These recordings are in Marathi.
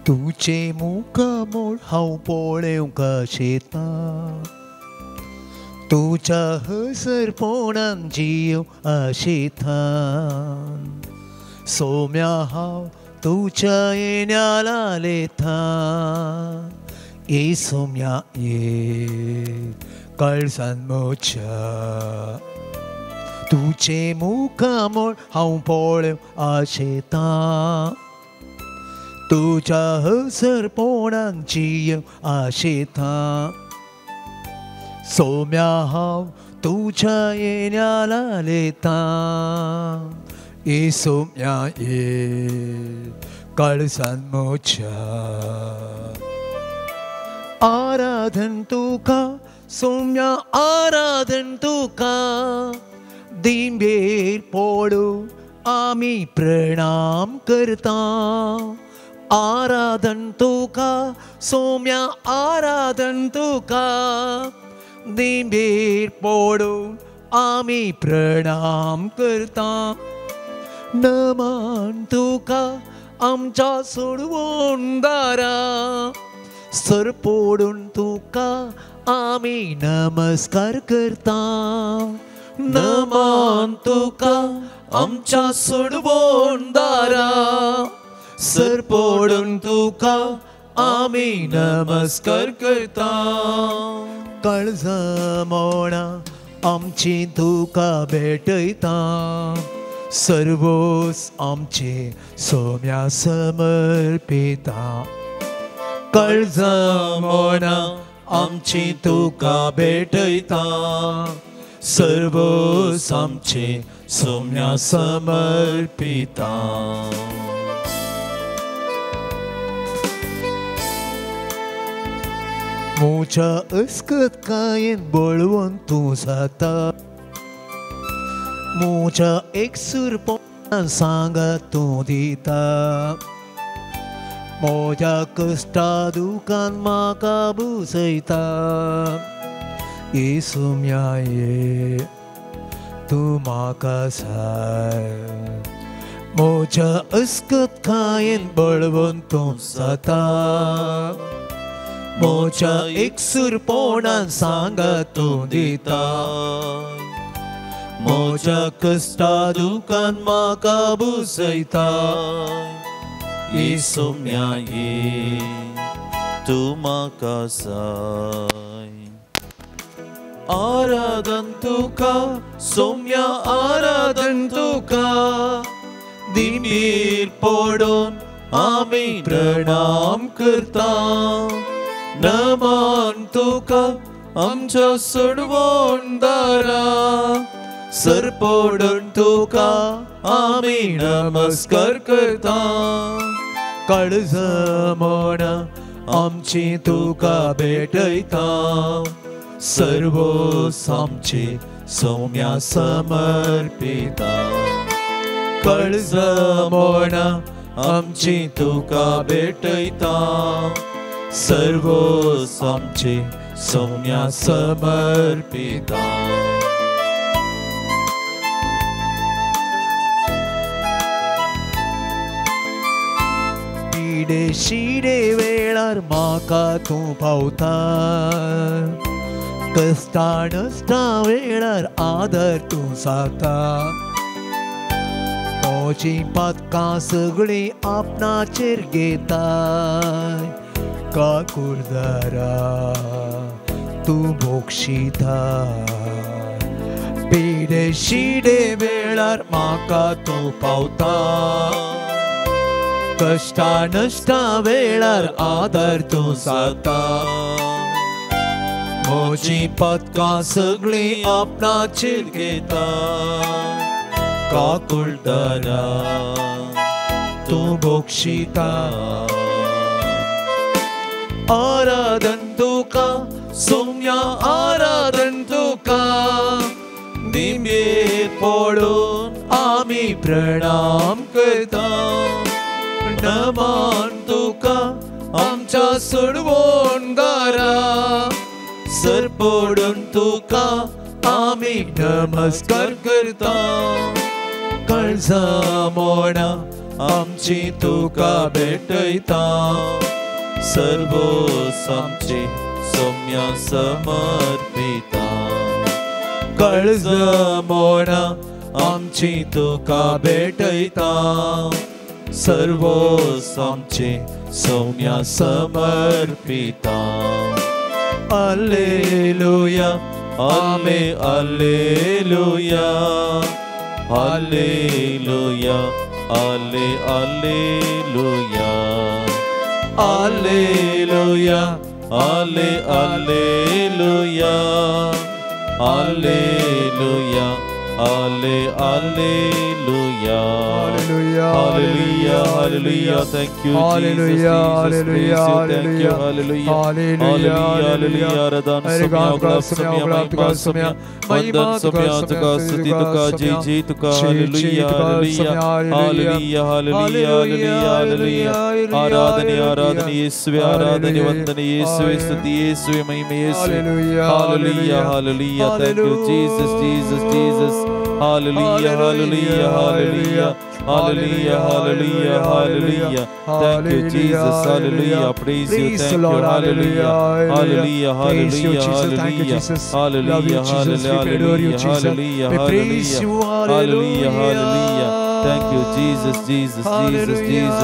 तुझे मुखामोळ हांव पळोवंक शेता तुझ्या हसरपणान जियो आशेता सोम्या हांव तुझ्या येण्याला लेता ए सोम्या ये काळजान म्हज्या तुझे मुखामोळ हांव पळोवंक आशेता तुझ्या हसरपणान जियोंक आशेता सोम्या हांव तुझ्या येण्याला लेता ए सोम्या ये काळजान म्हज्या आराधन तुका सोम्या आराधन तुका दिंबेर पडून आमी प्रणाम करता आराधन तुका सोम्या आराधन तुका दिंबेर पडून आमी प्रणाम करता नमन तुका आमच्या सोडवून दारा सर पडून तुका आमी नमस्कार करता नमन तुका आमच्या सोडवून दारा सर पडून तुका आमी नमस्कार करता काळजां मोडा आमची तुका भेटयता सर्वोस आमचे सोम्या समर्पिता काळजां मोडा आमची तुका भेटयता सर्वोस आमचे सोम्या समर्पिता म्हज्या अस्कतकायेन बळवून तूं जाता म्हज्या एकसुरपणान सांगात तूं दिता म्हज्या कश्टा दुखान म्हाका बुजयता ए सोम्या ये तूं म्हाका जाय म्हज्या अस्कतकायेन बळवून तूं जाता म्हज्या एकसुरपणान सांगात तूं दिता म्हज्या कश्टा दुखान म्हाका बुजयता ए सोम्या ये तूं म्हाका जाय आराधन तुका सोम्या आराधन तुका दिंबेर पडून आमी प्रणाम करता नमन तुका आमच्या सोडवून दारा सर पडून तुका आमी नमस्कार करता काळजां मोडा आमची तुका भेटयता सर्वोस आमचे सोम्या समर्पिता काळजां मोडा आमची तुका भेटयता सर्वोस आमचे सोम्या समर्पिता पिडे शिडे वेळार म्हाका तूं पावता कश्टा नश्टा वेळार आदर तूं जाता म्हजी पदकां सगळीं आपणाचेर घेता काकुरदारा तूं भोगशिता पिडे शिडे वेळार म्हाका तूं पावता कश्टा नश्टा वेळार आदर तूं जाता म्हजी पदकां सगळीं आपणाचेर घेता काकुरदारा तूं भोगशिता आराधन तुका सोम्या आराधन तुका दिंबेर पडून आमी प्रणाम करता नमन तुका आमच्या सोडवून दारा सर पडून तुका आमी नमस्कार करता काळजां मोडा आमची तुका भेटयता सर्वोस आमचे सौम्या समर्पिता काळज मोना आमची तुका भेटयता सर्वोस आमचे सौम्या समर्पिता Alleluia आमे Alleluia Alleluia Alle Alleluia Alleluia Alle Alleluia Alleluia Alle Alleluia Hallelujah Hallelujah Thank you Hallelujah Hallelujah Thank you Hallelujah Hallelujah Hallelujah Radan Samya Glab Samya Mahima Samya Vandan Samya Tuka Stuti Tuka Jai Jai Tuka Hallelujah Hallelujah Hallelujah Hallelujah Hallelujah Aradhani Aradhani Yeshuve Aradhani Vandani Yeshuve Stuti Yeshuve Mahima Yeshuve Hallelujah Hallelujah Thank you Jesus Jesus Jesus Hallelujah Hallelujah Hallelujah Hallelujah, hallelujah, hallelujah. Thank you, Jesus. Hallelujah. Praise you. Thank you. Hallelujah. Hallelujah, hallelujah, hallelujah. Hallelujah, hallelujah, hallelujah. We praise you. Hallelujah, hallelujah. Thank you, Jesus, Jesus, Jesus, Jesus, Jesus,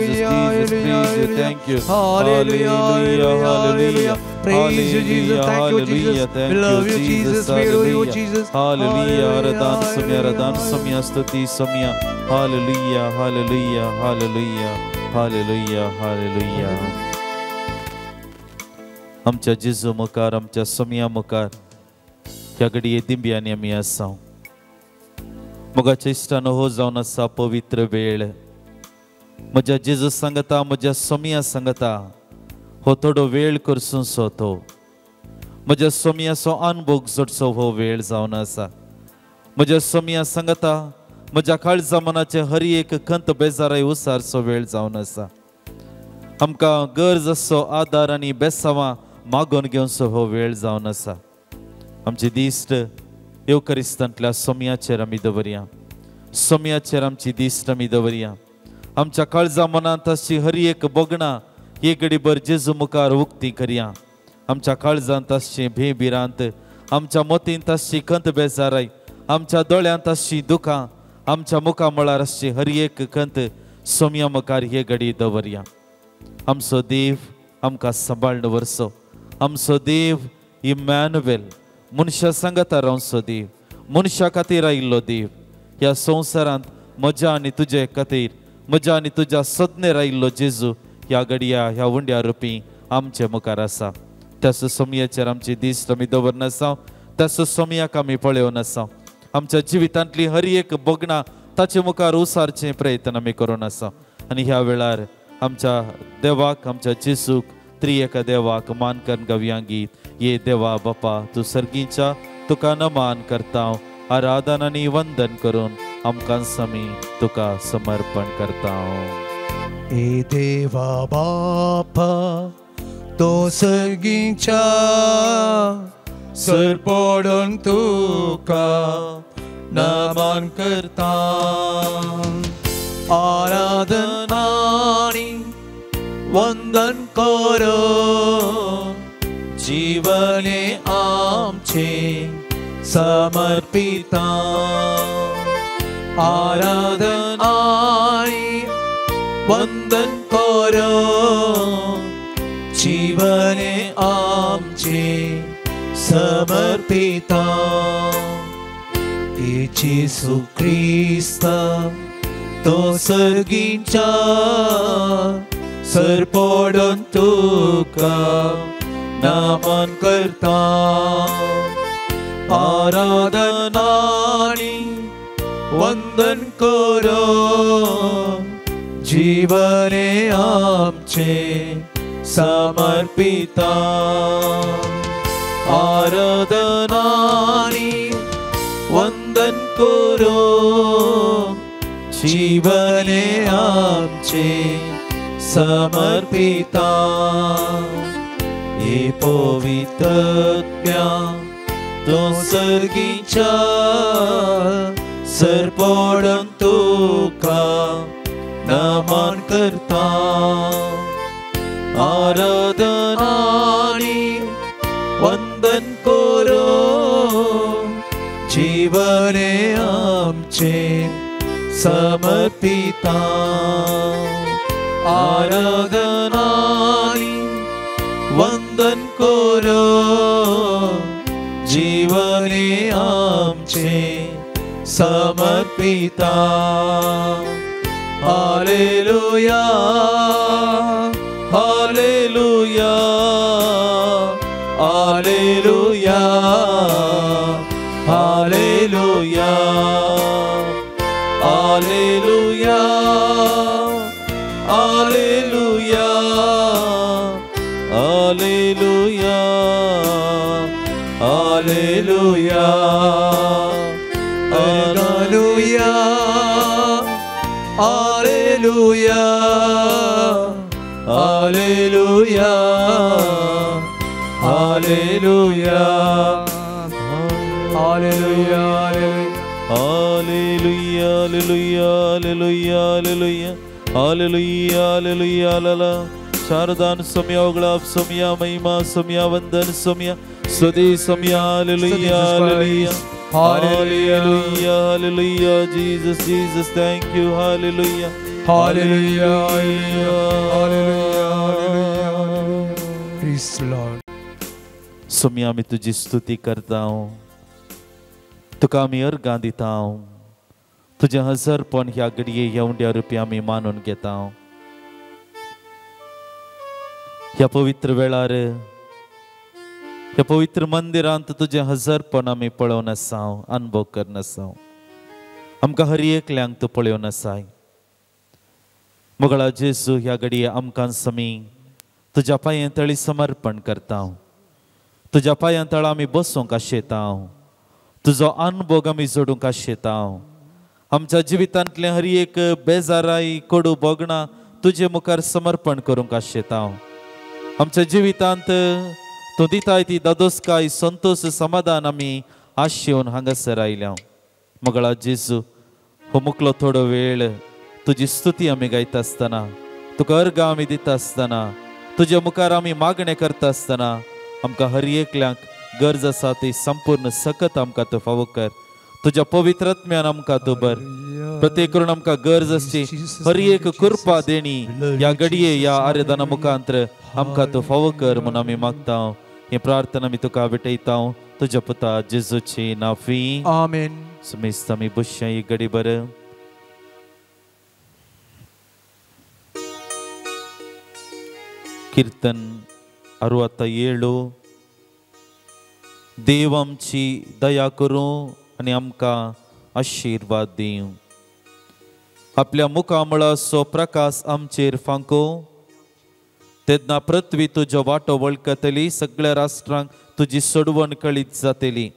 Jesus. Praise you. Thank you. Hallelujah, hallelujah. Praise you, Jesus. Thank you, Jesus. We love you, Jesus. We adore you, Jesus. Hallelujah. Radhan Samya Stuti Samya. Hallelujah, hallelujah, hallelujah, hallelujah, hallelujah. आमच्या जेजू मुखार आमच्या समया मुखार ह्या घडये दिंब्यांनी आमी आसा मोगाच्या इश्टान हो जावन आसा पवित्र वेळ म्हज्या जेजू सांगता म्हज्या समया सांगता हो थोडो वेळ करसूं सोतो म्हज्या समयाचो अनुभव जोडचो हो वेळ जावन आसा म्हज्या समया सांगता म्हज्या काळजा मनाचे हर एक खंत बेजाराय उसारचो वेळ जावन आसा आमकां गरज असो आदार आनी बेसावां मागोवन घेवचो हो वेळ जावन आसा आमची दिश्ट येवकरिस्तांतल्या समयाचेर आमी दवरया समयाचेर आमची दिश्ट आमी दवरया आमच्या काळजा मनांत अशी हर एक बोगणां एक घडीभर जेजू मुखार उक्ती करया आमच्या काळजांत अशी भेबिरांत आमच्या मोतींत अशी खंत बेजाराय आमच्या दोळ्यांत अशी दुखां आमच्या मुखा मळार अशी हर एक खंत सोम्या मुखार हे घडी दवरया आमचो देव आमकां सांबाळून दवरचो आमचो देव इमॅन्युएल मनशा सांगता रावचो देव मनशा खातीर आयिल्लो देव ह्या संवसारांत म्हज्या आनी तुजे खातीर म्हज्या आनी तुज्या सदनेर आयिल्लो जेजू ह्या घडया ह्या उंड्या रुपी आमचे मुखार आसा त्याच समयाचेर आमची दिश्ट आमी दवरन आसा त्याच समयाक आमी पळयोवन आसा आमच्या जिवितांतली हर एक बोगणां ताचे मुखार उसारचे प्रयत्न आमी करून आसा आनी ह्या वेळार आमच्या देवाक आमच्या जेजूक त्रिएक देवाक मान करून गावया गीत ये देवा बापा तू सर्गीच्या तुका नमान करता आराधन आनी वंदन करून आमकां समी तुका समर्पण करता हे देवा बापा तो सर्गीच्या सर पडून तुका नमन करता आराधनानी वंदन करो जीवने आमचे समर्पिता आराधनानी वंदन करो जीवने आमचे समर्पिता येशू ख्रिस्त तो सर्गीच्या सर पडून तुका नमन करता आराधनानी वंदन करो जीवने आमचे समर्पिता आराधनानी वंदन करो जीवने आमचे समर्पिता हे पवित्रत्या तो सर्गीच्या सर पडून तुका नमन करता आराधनानी वंदन करो जीवने आमचे समर्पिता आराधनानी वंदन करो जीवने आमचे समर्पिता hallelujah hallelujah hallelujah hallelujah hallelujah hallelujah hallelujah hallelujah hallelujah hallelujah hallelujah hallelujah hallelujah hallelujah hallelujah hallelujah hallelujah hallelujah hallelujah शारदान सोम्या उगलाप सोम्या महिमा सोम्या वंदन सोम्या स्तुति सोम्या hallelujah hallelujah hallelujah hallelujah Jesus Jesus thank you hallelujah hallelujah hallelujah praise the Lord सोम्या मी तुझी स्तुती करता हूँ तुका मी अर्गां दिता हूँ तुझे हजरपण ह्या घडये एवढ्या रुपया मी मानून घेता हूँ ह्या पवित्र वेळार ह्या पवित्र मंदिरांत तुझे हजरपण आमी पळोवन आसा अनुभव करन आसा आमकां हर एकल्यांक तूं पळोवन आसाय मोगळा जेजू ह्या घडये आमकां समी तुज्या पांयां तळी समर्पण करता तुज्या पांयां तळ आमी बसूंक आशेता तुजो अनुभव आमी जोडूंक आशेता आमच्या जिवितांतले हर एक बेजाराई कडू बोगणां तुजे मुखार समर्पण करूंक आशेता आमच्या जिवितांत तूं दिताय ती दादोसकाय संतोष समाधान आमी आशेवन हांगासर आयल्या मोगळा जेजू हो मुकलो थोडो वेळ तुजी स्तुती आमी गायता आसतना तुका अर्गां आमी दिता आसतना तुज्या मुखार आमी मागणें करता आसतना आमकां हर एकल्यांक गरज आसा ती संपूर्ण सकत आमकां तूं फावो कर तुज्या पवित्रात्म्यान आमकां तूं बर प्रत्येक करून आमकां गरज आसची हर एक कृपा देणी ह्या घडये ह्या आराधना मुखांतर आमकां तूं फावो कर म्हूण आमी मागता ही प्रार्थना आमी तुका विटयता तुज्या पुता जेजूची नांवी आमेन समेस्त आमी बसया एक घडी बर कीर्तन 67 देव आमची दया करूं आनी आमकां आशिर्वाद दिवं आपल्या मुखामळा सो प्रकाश आमचेर फांको तेन्ना पृथ्वी तुजो वाटो वळखतली सगळ्या राष्ट्रांक तुजी सोडवण कळीत जातली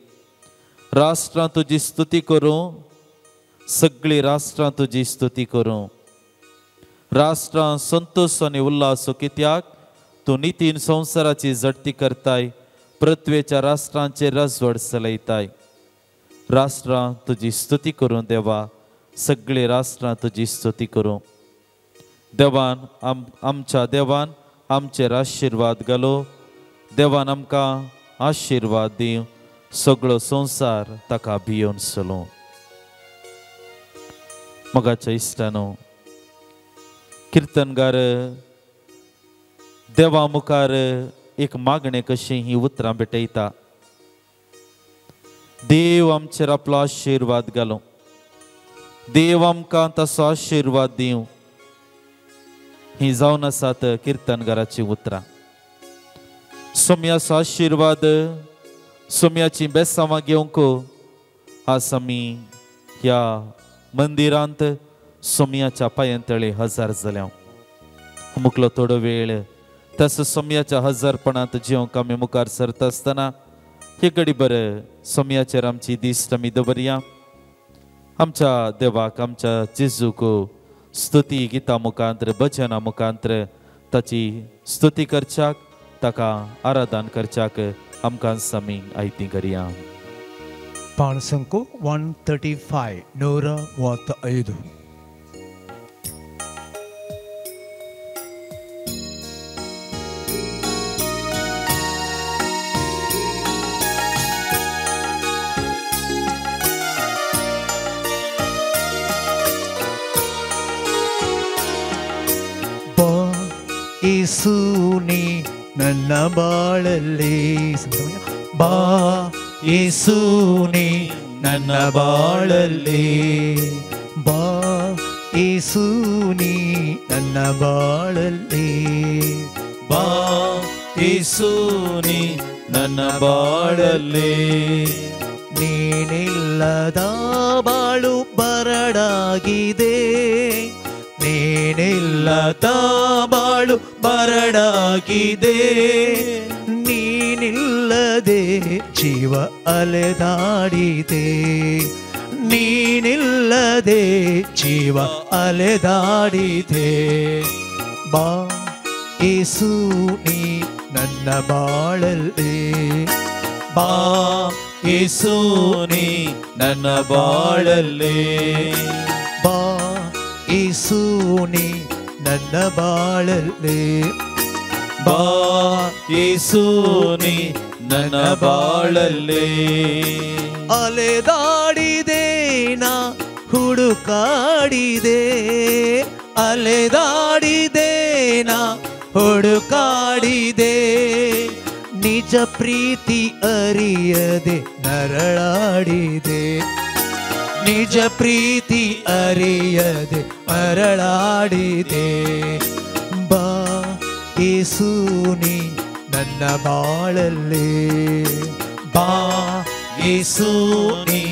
राष्ट्रां तुजी स्तुती करूं सगळी राष्ट्रां तुजी स्तुती करूं राष्ट्रां संतोष आनी उल्हास कित्याक तूं नितीन संवसाराची जडती करताय पृथ्वेच्या राष्ट्रांचेर राजवड चलयताय राष्ट्रां तुजी स्तुती करूं देवा सगळी राष्ट्रां तुजी स्तुती करूं देवान आमच्या देवान आमचेर आशिर्वाद घालो देवान आमकां आशिर्वाद दिवं सगळो संवसार ताका भियोन चलो मोगाच्या इश्टानो कीर्तनगार देवा मुखार एक मागणे कशी ही उतरां भेटयता देव आमचेर आपलो आशिर्वाद घालो देव आमकां तसो आशिर्वाद दिवं ही जावन आसात कीर्तनगाराची उतरां सोम्याचो आशिर्वाद सोम्याची बेसांवां घेवंक आज आमी ह्या मंदिरांत सोम्याच्या पांयांतळी हजर जाल्या मुकलो थोडो वेळ तस सोम्याच्या हजरपणांत जिवंक आमी मुखार सरता आसतना हे घडी बरें सोम्याचेर आमची दिश्ट आमी दवरया आमच्या देवाक आमच्या जेजूक स्तुती गितां मुखांतर भजनां मुखांतर ताची स्तुती करच्याक ताका आराधन करच्याक आमकां समी आयती करया पाण संको 135 135 ಯೇಸುನಿ ನನ್ನ ಬಾಳಲ್ಲಿ ಬಾ ಯೇಸುನಿ ನನ್ನ ಬಾಳಲ್ಲಿ ಬಾ ಯೇಸುನಿ ನನ್ನ ಬಾಳಲ್ಲಿ ಬಾ ಯೇಸುನಿ ನನ್ನ ಬಾಳಲ್ಲಿ ನೀನಿಲ್ಲದ ಬಾಳು ಬರಡಾಗಿದೆ ನೀನಿಲ್ಲದ ಬಾಳು ಬರಡಾಗಿದೆ ನೀನಿಲ್ಲದೆ ಜೀವ ಅಲೆದಾಡಿದೆ ನೀನಿಲ್ಲದೆ ಜೀವ ಅಲೆದಾಡಿದೆ ಬಾ ಯೇಸು ನೀ ನನ್ನ ಬಾಳಲ್ಲಿ ಬಾ ಯೇಸುನಿ ನನ್ನ ಬಾಳಲ್ಲಿ ಬಾ ಯೇಸುನಿ ನನ್ನ ಬಾಳಲ್ಲಿ ಬಾ ಯೇಸುನಿ ನನ್ನ ಬಾಳಲ್ಲಿ ಅಲೆದಾಡಿದೆ ನಾ ಹುಡುಕಾಡಿದೆ ಅಲೆದಾಡಿದೆ ನಾ ಹುಡುಕಾಡಿದೆ ನಿಜ ಪ್ರೀತಿ ಅರಿಯದೆ ನರಳಾಡಿದೆ ನಿಜ ಪ್ರೀತಿ ಅರಿಯದೆ ಮರಳಾಡಿದೆ ಬಾ ಯೇಸುನಿ ನನ್ನ ಬಾಳಲ್ಲಿ ಬಾ ಯೇಸುನಿ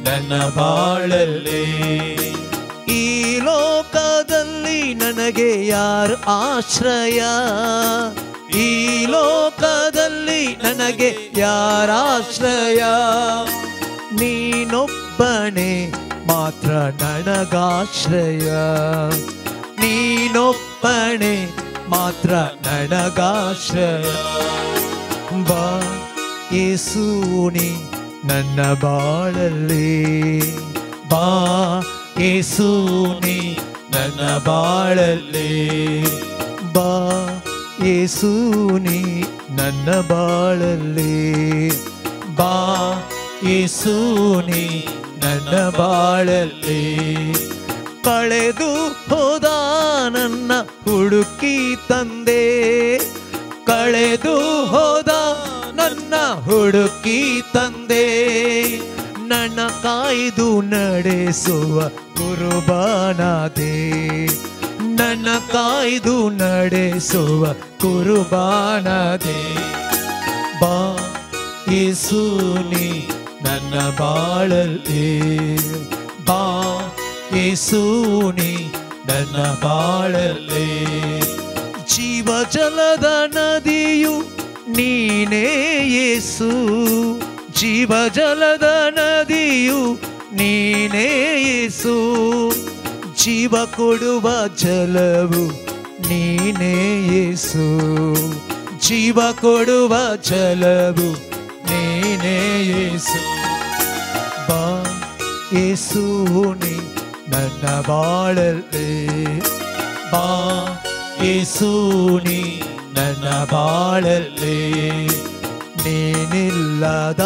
ನನ್ನ ಬಾಳಲ್ಲಿ ಈ ಲೋಕದಲ್ಲಿ ನನಗೆ ಯಾರು ಆಶ್ರಯ ಈ ಲೋಕದಲ್ಲಿ ನನಗೆ ಯಾರಾಶ್ರಯ ನೀನೊಬ್ಬನೇ ಮಾತ್ರ ನನಗಾಶ್ರಯ ನೀನೊಬ್ಬನೇ ಮಾತ್ರ ನನಗಾಶ್ರಯ ಬಾ ಯೇಸುನಿ ನನ್ನ ಬಾಳಲ್ಲಿ ಬಾ ಯೇಸುನಿ ನನ್ನ ಬಾಳಲ್ಲಿ ಬಾ ಯೇಸುನಿ ನನ್ನ ಬಾಳಲ್ಲಿ ಬಾ ಯೇಸುನಿ ನನ್ನ ಬಾಳಲ್ಲಿ ಕಳೆದು ಹೋದ ನನ್ನ ಹುಡುಕಿ ತಂದೆ ಕಳೆದು ಹೋದ ನನ್ನ ಹುಡುಕಿ ತಂದೆ ನನ್ನ ಕಾಯ್ದು ನಡೆಸುವ ಕುರುಬಾನಾದೆ ನನ್ನ ಕಾಯ್ದು ನಡೆಸುವ ಕುರುಬಾನಾದೆ ಬಾ ಯೇಸುನಿ ನನ್ನ ಬಾಳಲ್ಲಿ ಬಾ ಯೇಸುನಿ ನನ್ನ ಬಾಳಲ್ಲಿ ಜೀವ ಜಲದ ನದಿಯು ನೀನೇ ಯೇಸು ಜೀವ ಜಲದ ನದಿಯು ನೀನೇ ಯೇಸು ಜೀವ ಕೊಡುವ ಜಲವು ನೀನೇ ಯೇಸು ಜೀವ ಕೊಡುವ ಜಲವು ನೀನೇ ಯೇಸು ಬಾ ಯೇಸುನಿ ನನ್ನ ಬಾಳಲ್ಲಿ ಬಾ ಯೇಸುನಿ ನನ್ನ ಬಾಳಲ್ಲಿ ನೀನಿಲ್ಲದ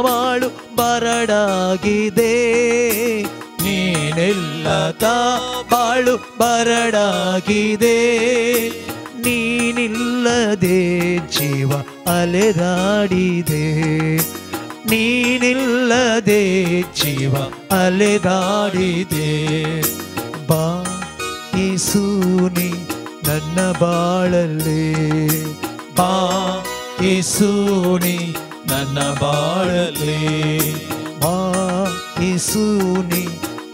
ಬಾಳು ಬರಡಾಗಿದೆ ನೀನಿಲ್ಲದ ಬಾಳು ಬರಡಾಗಿದೆ ನೀನಿಲ್ಲದೆ ಜೀವ ಅಲೆದಾಡಿದೆ ನೀನಿಲ್ಲದೆ ಜೀವ ಅಲೆದಾಡಿದೆ ಬಾ ಯೇಸುನಿ ನನ್ನ ಬಾಳಲ್ಲಿ ಬಾ ಯೇಸುನಿ ನನ್ನ ಬಾಳಲ್ಲಿ ಬಾ ಯೇಸುನಿ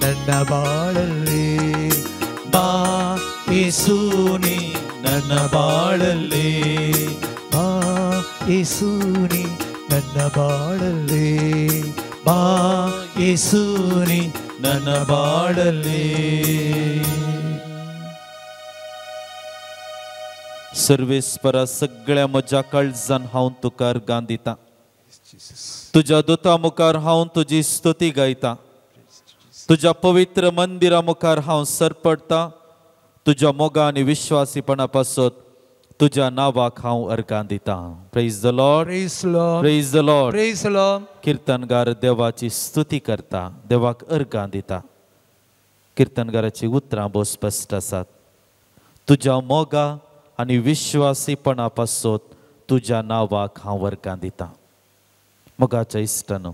ನನ್ನ ಬಾಳಲ್ಲಿ ಬಾ ಯೇಸುನಿ ನನ್ನ ಬಾಳಲ್ಲಿ ಬಾ ಯೇಸುನಿ ನನ್ನ ಬಾಳಲ್ಲಿ ಬಾ ಯೇಸುನಿ ನನ್ನ ಬಾಳಲ್ಲಿ सर्वेस्परा सगळ्या म्हज्या काळजान हांव तुका अर्गां दितां तुज्या दुता मुखार हांव तुजी स्तुती गायतां तुज्या पवित्र मंदिरा मुखार हांव सरपडतां तुज्या मोगा आनी विश्वासीपणा पासत तुज्या नावाक हांव अर्गां दितां praise the Lord praise Lord praise the Lord praise Lord कीर्तनगार देवाची स्तुती करता देवाक अर्गां दिता कीर्तनगाराची उतरां भोव स्पश्ट आसात तुज्या मोगा आनी विश्वासीपणा पासत तुज्या नांवाक हांव वर्गां दितां. मोगाच्या इश्टानो,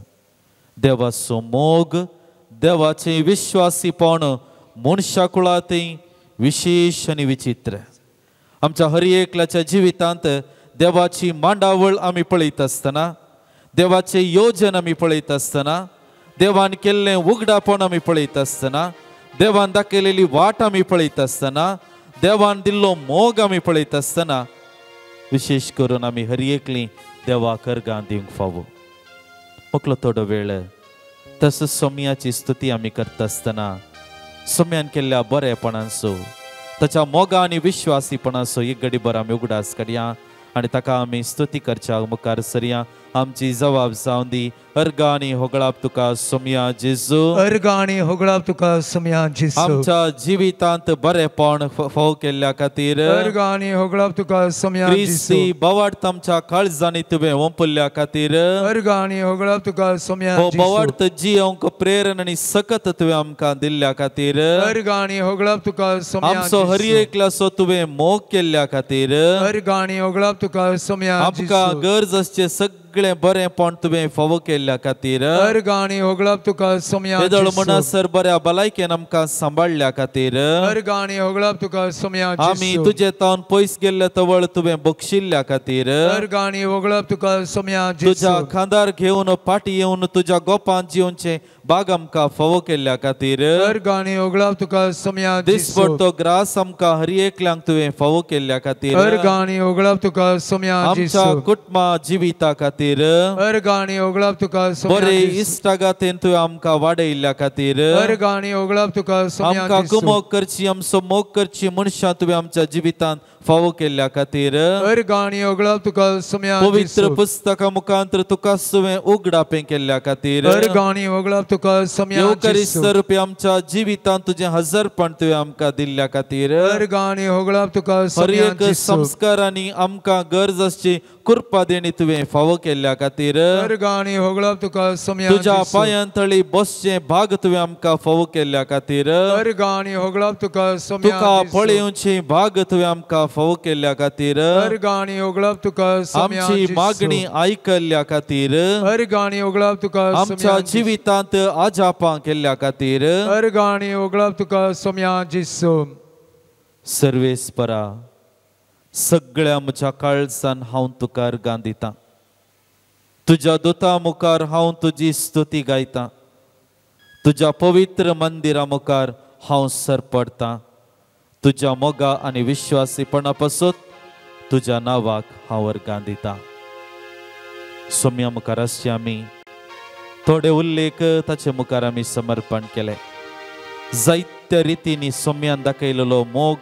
देवाचो मोग, देवाचें विश्वासीपण मनशा कुळांतय विशेष आनी विचित्र. आमच्या हर एकल्याच्या जिवितांत देवाची मांडावळ आमी पळयत आसतना, देवाचें योजन आमी पळयत आसतना, देवान केल्लें उगडापण आमी पळयत आसतना, देवान दाखयलेली वाट आमी पळयत आसतना, देवान दिल्लो मोग आमी पळयत आसतना, विशेष करून आमी हर एकलीं देवाक अर्गां दिवंक फावो. मोकलो थोडो वेळ तसो सोम्याची स्तुती आमी करता आसतना सोम्यान केल्ल्या बरेपणांचो, ताच्या मोगा आनी विश्वासीपणाचो एक घडीभर आमी उगडास काडया आनी ताका आमी स्तुती करच्या मुखार सरया. आमची जबाब जावन दी. अर्गां आनी होगळाप तुका सोम्या जेजू, अर्गां आनी होगळाप तुका सोम्या जेजू. आमच्या जिवितांत बरेपण फाव केल्ल्या खातीर अर्गां आनी होगळाप तुका सोम्या जेजू. क्रिस्ती बोवाड आमच्या काळजांनी तुवें ओंपल्या खातीर अर्गां आनी होगळाप तुका सोम्या जेजू. बोवाड जियोंक प्रेरण आनी सकत तुवें आमकां दिल्ल्या खातीर अर्गां आनी होगळाप तुका सोम्या जेजू. आमचो हर एकल्याचो तुवें मोग केल्ल्या खातीर अर्गां आनी होगळाप तुका सोम्या जेजू. आमकां गरज आसचें सगळें बरेंपण तुवें फावो केल्ल्या खातीर अर्गां आनी होगळाप तुका सोम्या येदोळ जेजू. म्हणसर बऱ्या भलायकेन आमकां सांबाळल्या खातीर अर्गां आनी होगळाप तुका सोम्या जेजू. आमी तुजे तावन पयस गेल्ले तवळ तुवें बक्षिल्ल्या खातीर अर्गां आनी होगळाप तुका सोम्या जेजू. तुज्या खांदार घेवन फाटी येवन तुज्या गोपांत जिवनचे बाग आमकां फावो केल्ल्या खातीर अर्गां आनी होगळाप तुका सोम्या जेजू. दिसभर तो ग्रास आमकां हर एकल्यांक तुवें फावो केल्ल्या खातीर अर्गां आनी होगळाप तुका सोम्या जेजू. आमच्या कुटुंबा जिविता खातीर अर्गां आनी होगळाप तुका सोम्या बरे जेजू. इश्टागातेन तुवें आमकां वाडयल्ल्या खातीर अर्गां आनी होगळाप तुका सोम्या आमकां जेजू. कुमोग करची आमचो मोग करची मनशां तुवें आमच्या जिवितांत फावो केल्ल्या खातीर अर्गां आनी होगळाप तुका सोम्या पवित्र जेजू. पुस्तका मुखांतर तुका तुवें उगडापें केल्ल्या खातीर अर्गां आनी होगळाप तुका सोम्या येवकरिस्त जेजू. रुपी आमच्या जिवितांत तुजें हजरपण तुवें आमकां दिल्ल्या खातीर अर्गां आनी होगळाप तुका हर सोम्या एक जेजू. संस्कारांनी आमकां गरज आसची कृपा देणी तुवें फावो केल्ल्या खातीर अर्गां आनी होगळाप तुका सोम्या तुज्या जेजू. पांयांतळी बसचे भाग तुवें आमकां फावो केल्ल्या खातीर अर्गां आनी होगळाप तुका सोम्या तुका जेजू. पळयोवचे भाग तुवें आमकां फावो केल्ल्या खातीर अर्गां आनी होगळाप तुका सोम्या आमची जेजू. मागणी आयकल्ल्या खातीर अर्गां आनी होगळाप तुका आमच्या सोम्या जेजू. जिवितांत आजापां केल्ल्या खातीर अर्गां आनी होगळाप तुका सोम्या जेजू. सर्वेस्परा सगळ्या म्हज्या काळजान हांव तुका अर्गां दितां. तुज्या दोता मुखार हांव तुजी स्तुती गायतां. तुज्या पवित्र मंदिरा मुखार हांव सरपडतां. तुज्या मोगा आनी विश्वासीपणा पासत तुज्या नांवाक हांव अर्गां दितां. सोम्या मुखार अशें आमी थोडे उल्लेख ताचे मुखार आमी समर्पण केले. जायत्या रितींनी सोम्यान दाखयलेलो मोग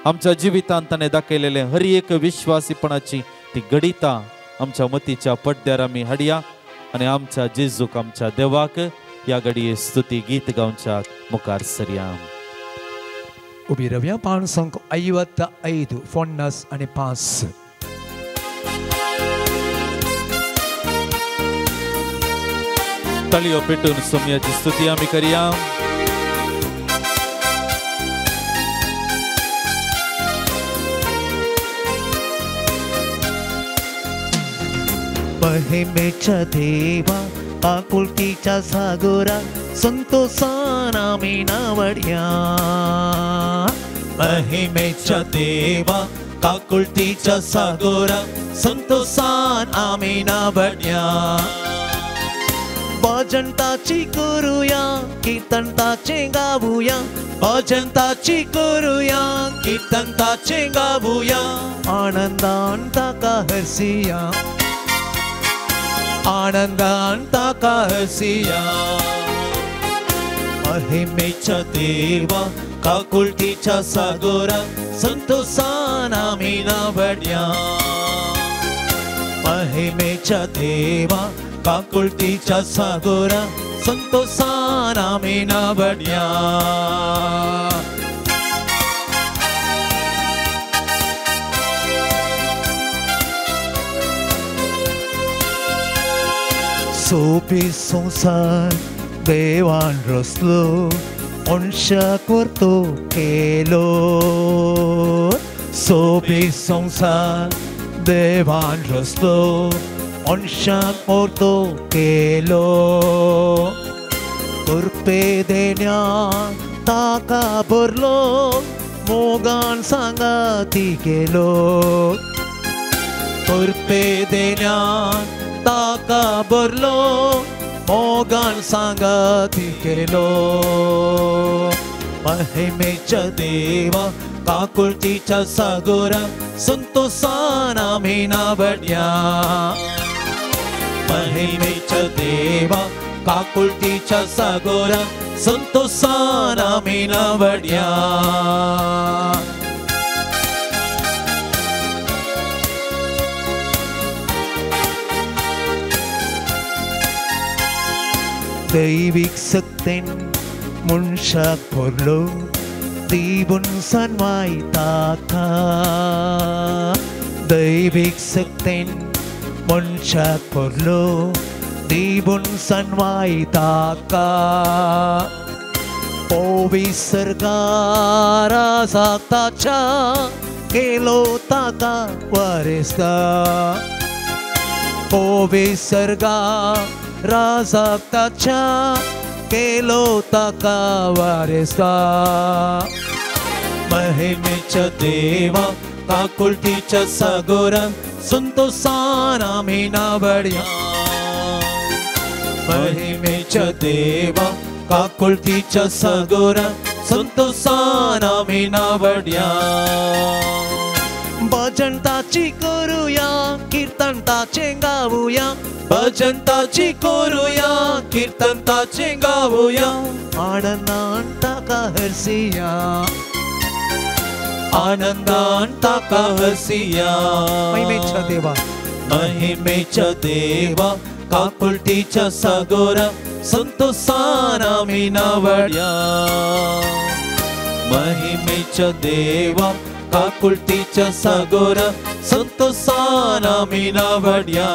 आमच्या जिवितांत ताणें दाखयलेले हर एक विश्वासीपणाची ती गडितां आमच्या मतीच्या पड्ड्यार आमी हाडया आनी आमच्या जेजूक आमच्या देवाक ह्या घडये स्तुती गीत गावच्याक मुखार सरया. उबी रव्या पान संक 55 फोन्नस आनी 5. तळयो पेटून सोम्याची स्तुती आमी करया. महिमेच्या देवा आकुलकीच्या सागोरा संतोषान आमी नावड्या. महिमेच्या देवा काकुलतीच्या सागोरा संतोषान आमी नावड्या. भजन ताची करूया कीर्तन ताचे गावूया. भजन ताची करूया कीर्तन ताचे गावूया. आनंदान ताका हसिया. आनंदान ताका हसिया. महिमेच्या देवा काकुलतीच्या सागोरा संतोषान आमी नावड्या. महिमेच्या देवा काकुलतीच्या सागोरा संतोषान आमी नावड्या. सोपी संसार देवान रचलो मनशाक व्हरतो केलो. सोबी संसार देवान रचलो मनशाक मोरतो केलो कृपे देण्यान ताका भरलो मोगान सांगाती केलो कृपे देण्यान ताका भरलो मोगान सांगाती केलो महिमेच्या देवा काकुळतीच्या सागोरा संतोषान आम्ही नावडया महिमेच्या देवा काकुळतीच्या सागोरा संतोषान आम्ही नावडया दैविक सत्तेन मनशाक भरलो दिवून सन्माय ताका दैविक सत्तेन मनशाक भरलो दिवून सन्माय ताका पवित्रगारा ताच्या केलो ताका वारेसकार पवित्रगार राजाच्या केलो ताका वारेसकार महिमेच्या देवा काकुळतीच्या सागोरा संतोषान आम्ही नावडया महिमेच्या देवा काकुळतीच्या सागोरा संतोषान आम्ही नावडया भजन ताची करूया कीर्तन ताचे गाऊया भजन ताची करूया कीर्तन ताचे गाऊया आनंदान ताका हरसिया आनंदान ताका हरसिया महिमेच्या देवा काकुळतीच्या सागोरा संतोषान आम्ही नावडया महिमेच्या देवा काकुळतीच्या सागोरा संतोषान आम्ही नावडया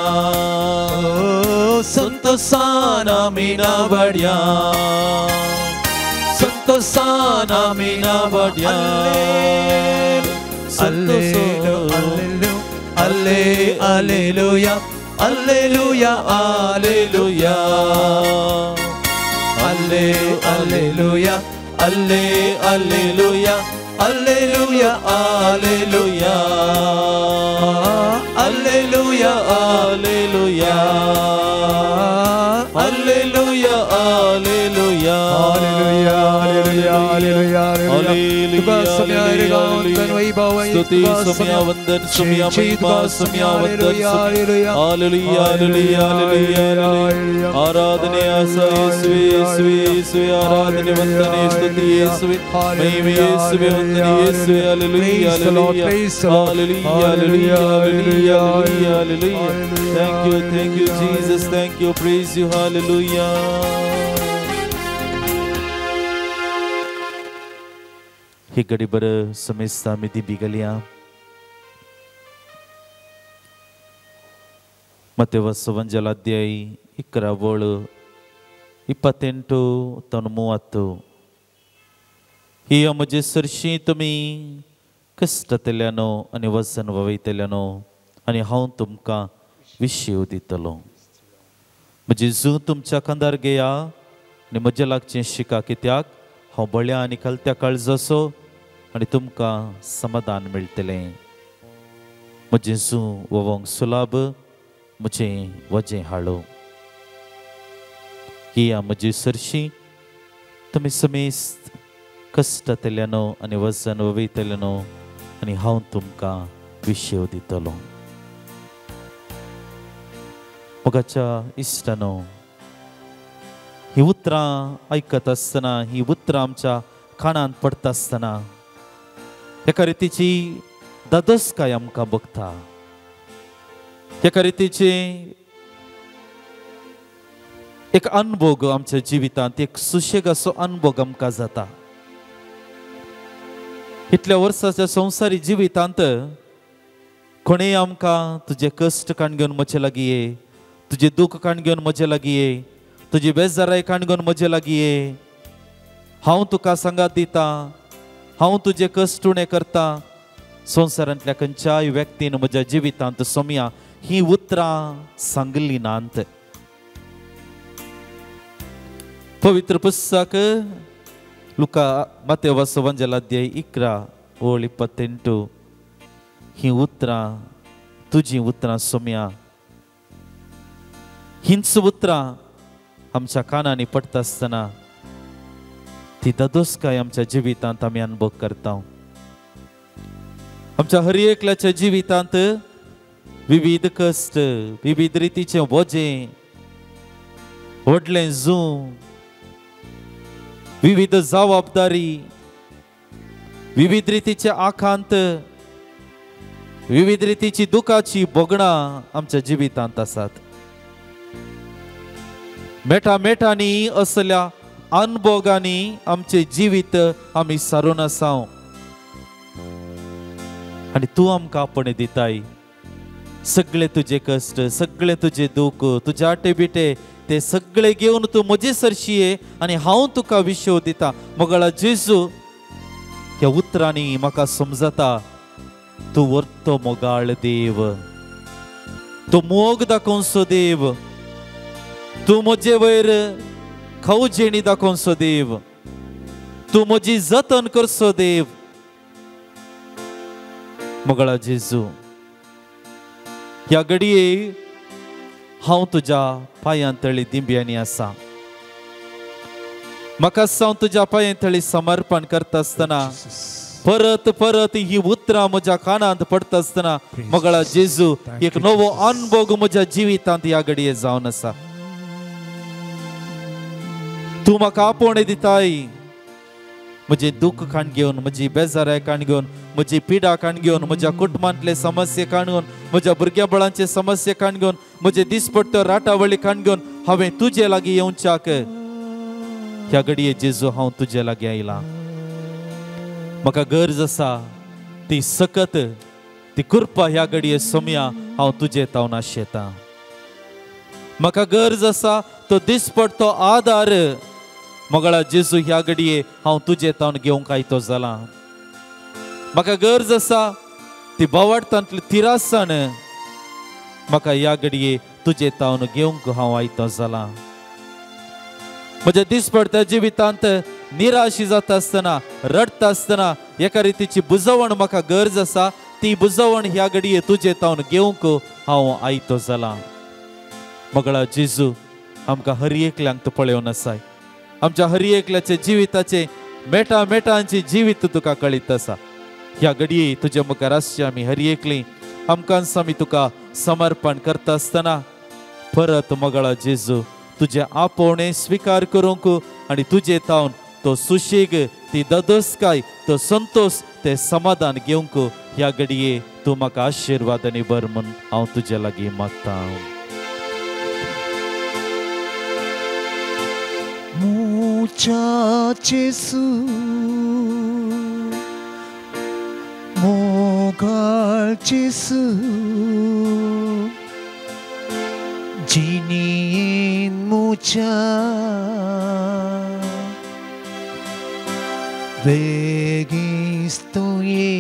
संतोषान आम्ही नावडया संतोषान आम्ही नावडया Alleluia Alleluia Alleluia Alleluia Alleluia Alleluia Alleluia Alleluia Alleluia Alleluia Alleluia स्तुति सोम्या वंदन सोम्या महिमा सोम्या वंदन हालेलुया हालेलुया हालेलुया आराधने यीशुवे यीशुवे यीशुवे आराधने वंदने स्तुति यीशुवे महिमा यीशुवे वंदने यीशुवे hallelujah hallelujah hallelujah hallelujah hallelujah hallelujah thank you Jesus thank you praise you hallelujah ही गडीभर समेस्ता मिती बिगलिया ಮತ್ತೆ ವಸವಂಜಲ ಅಧ್ಯಾಯ 28-30 ही म्हजे सरशी तुमी कश्टतल्यानो आनी वसन वयतल्यानो आनी हांव तुमकां विशेव दितलो म्हजी जू तुमच्या खांदार घेया आनी म्हजे लागचें शिका कित्याक हांव बळ्या आनी कलत्या काळजाचो आनी तुमकां समाधान मेळटलें म्हजें जू वोवंक सुलाभ म्हजें वजें हाळो ही म्हजी सरशी तुमी समेस्त कश्टतल्यानो आनी वसन वयतल्यानो आनी हांव तुमकां विशेव दितलो मोगाच्या इश्टानो ही उतरां आयकत आसतना ही उतरां आमच्या कानांत पडटा आसतना एका रितीची दादोसकाय आमकां भोगता एका रितीची एक अनुभव आमच्या जिवितांत एक सुशेगाचो अनुभव आमकां जाता इतल्या वर्साच्या संवसारी जिवितांत कोणेय आमकां तुजे कश्ट काण घेवन म्हजे लागीं ये तुजे दूख काण घेवन म्हजे लागीं ये तुजी बेजाराय काण घेवन म्हजे लागीं ये हांव तुका सांगात दिता हांव तुजे कश्ट उणें करता संवसारांतल्या खंयच्याय व्यक्तीन म्हज्या जिवितांत सोम्या ही उतरां सांगली नांत. पवित्र पुस्तक लुका मत्तेय बरें ವಂಜಲ ಅಧ್ಯಾಯ 11:28 ही उतरां तुजी उतरां सोम्या हिंच उतरां आमच्या कानांनी पडटा आसतना ती ददोसकाय आमच्या जिवितांत आमी अनुभव करता. आमच्या हर एकल्याच्या जिवितांत विविध कश्ट, विविध रितीचे वजें, व्हडलें झू, विविध जबाबदारी, विविध रितीचे आकांत, विविध रितीची दुखाची बोगणां आमच्या जिवितांत आसात. मेठांनी असल्या अनुभोगांनी आमचे जिवीत आमी सारून आसा आनी तूं आमकां आपण दिताय. सगळे तुजे कश्ट, सगळे तुजे दूख, तुजे आटे बिटे ते सगळे घेवन तूं म्हजे सरशी ये आनी हांव तुका विश्व दिता. मोगळा जेजू, ह्या उतरांनी म्हाका समजता तूं वर्तो मोगाळ देव, तूं मोग दाखोवचो देव, तूं म्हजे वयर खावजेणी दाखोवचो देव, तूं म्हजी जतन करचो देव. मोगळा जेजू, ह्या घडये हांव तुज्या पांयांतळी दिंब्यांनी आसा. म्हाका हांव तुज्या पांयांतळी समर्पण करता आसतना परत परत ही उतरां म्हज्या कानांत पडटा आसतना मोगळा जेजू एक नवो अनुभव म्हज्या जिवितांत ह्या घडये जावन आसा. तूं म्हाका आपण दिताय. म्हजे दुख काण घेवन, म्हजी बेजाराय काण घेवन, म्हजी पिडा काण घेवन, म्हज्या कुटुंबांतले समस्या काण घेवन, म्हज्या भुरग्याबळांचे समस्या काण घेवन, म्हजे दिसपट्टो राटावळी काण घेवन हांवें तुजे लागीं येवच्याक ह्या घडये जेजू हांव तुजे लागीं आयलां. म्हाका गरज आसा ती सकत, ती कृपा ह्या घडये सोम्या हांव तुजे तावन आशेतां. म्हाका गरज आसा तो दिसपट्टो आदार मोगळा जेजू ह्या घडये हांव तुजे तावन घेवंक आयतो जालां. म्हाका गरज आसा ती भावार्थांतली तिरासन म्हाका ह्या घडये तुजे तावन घेवंक हांव आयतो जालां. म्हज्या दिसपट्ट्या जिवितांत निराशी जाता आसतना, रडता आसतना एका रितीची बुजवण म्हाका गरज आसा. ती बुजवण ह्या घडये तुजे तावन घेवंक हांव आयतो जालां. मोगळा जेजू, आमकां हर एकल्यांक तूं पळयोवन आसाय. आमच्या हर एकल्याचे जिविताचे मेटांची जिवीत तुका कळीत आसा. ह्या घडये तुज्या मुखार आसचे आमी हर एकली आमकां आमी तुका समर्पण करता आसतना परत मोगळा जेजू तुजे आपोवणे स्वीकार करूंक आनी तुजे तावन तो सुशेग, ती ददोसकाय, तो संतोष, ते समाधान घेवंक ह्या घडये तूं म्हाका आशिर्वाद आनी बर म्हूण हांव तुजे लागीं मागतां. Muchachos, mogalchis, jinin mucha, vegistoye,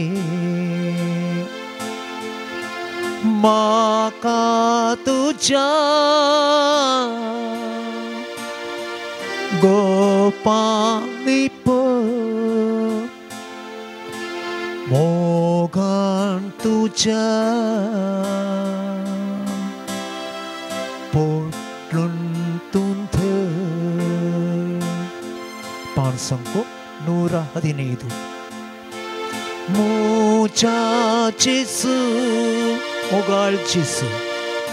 maka tuja. Gopalipo mogan tuja portlun tunte pansangko 115 muchachis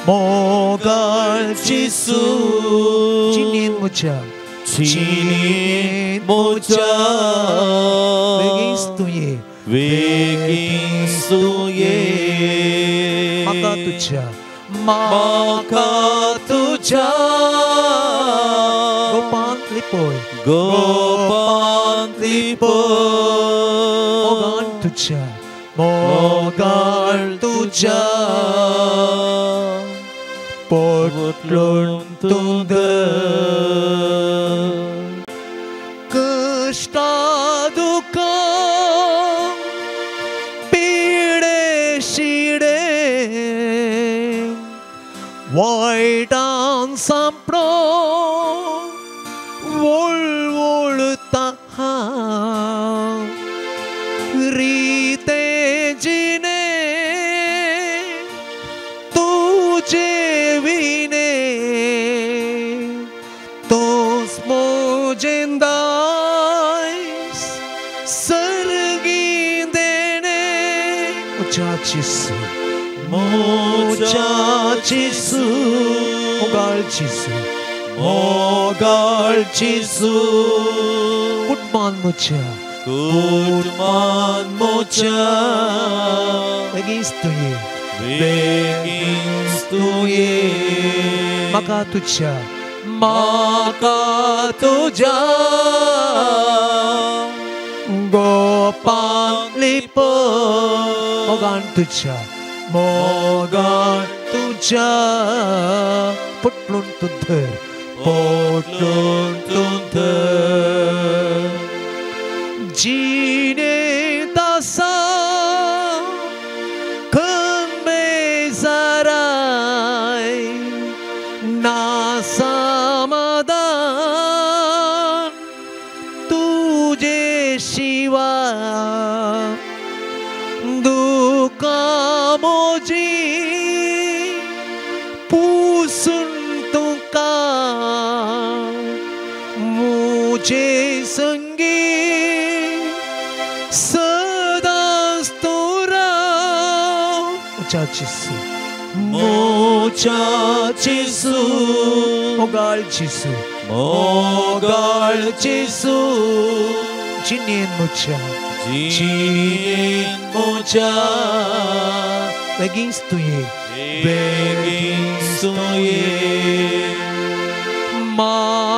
mogalchis jinin mucha Cinin moja vegistuye maka tuja gopantlipoy mogan tuja potlon tunda kasta duka pir वाईटान सांपडो वळवळता रीते जिने तुझे विने तोस मोजेंदायस सर्गी देणे 모자치수 모갈치수 굿만 모자 베긴스투예 마카투자 고panlipo mogantuja putluntunter jine dasa kembezarai nasamadan tuje shiva dukamoji pusuntuka muje sangi sadastora mojachisu mogalchisu jinin moja beginstuye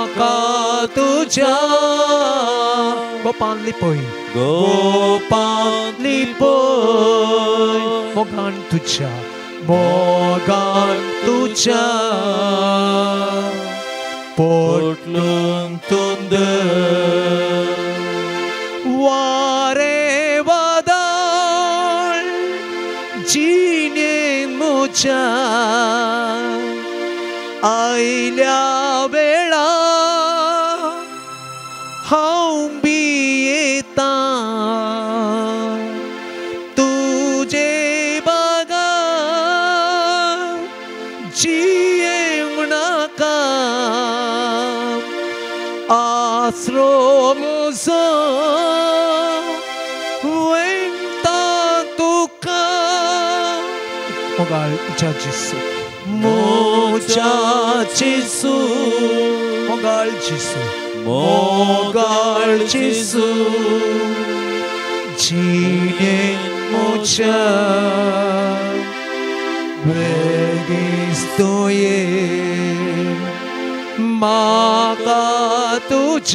makatuja gopanlipoy mogantuja potluntunde 와레와달 지닌 모자 아이랴베라 하움비에따 तुझे बघा जियेवनाका आसरो मोसा 모갈치수 지낸 모자 베기스토예 마가투자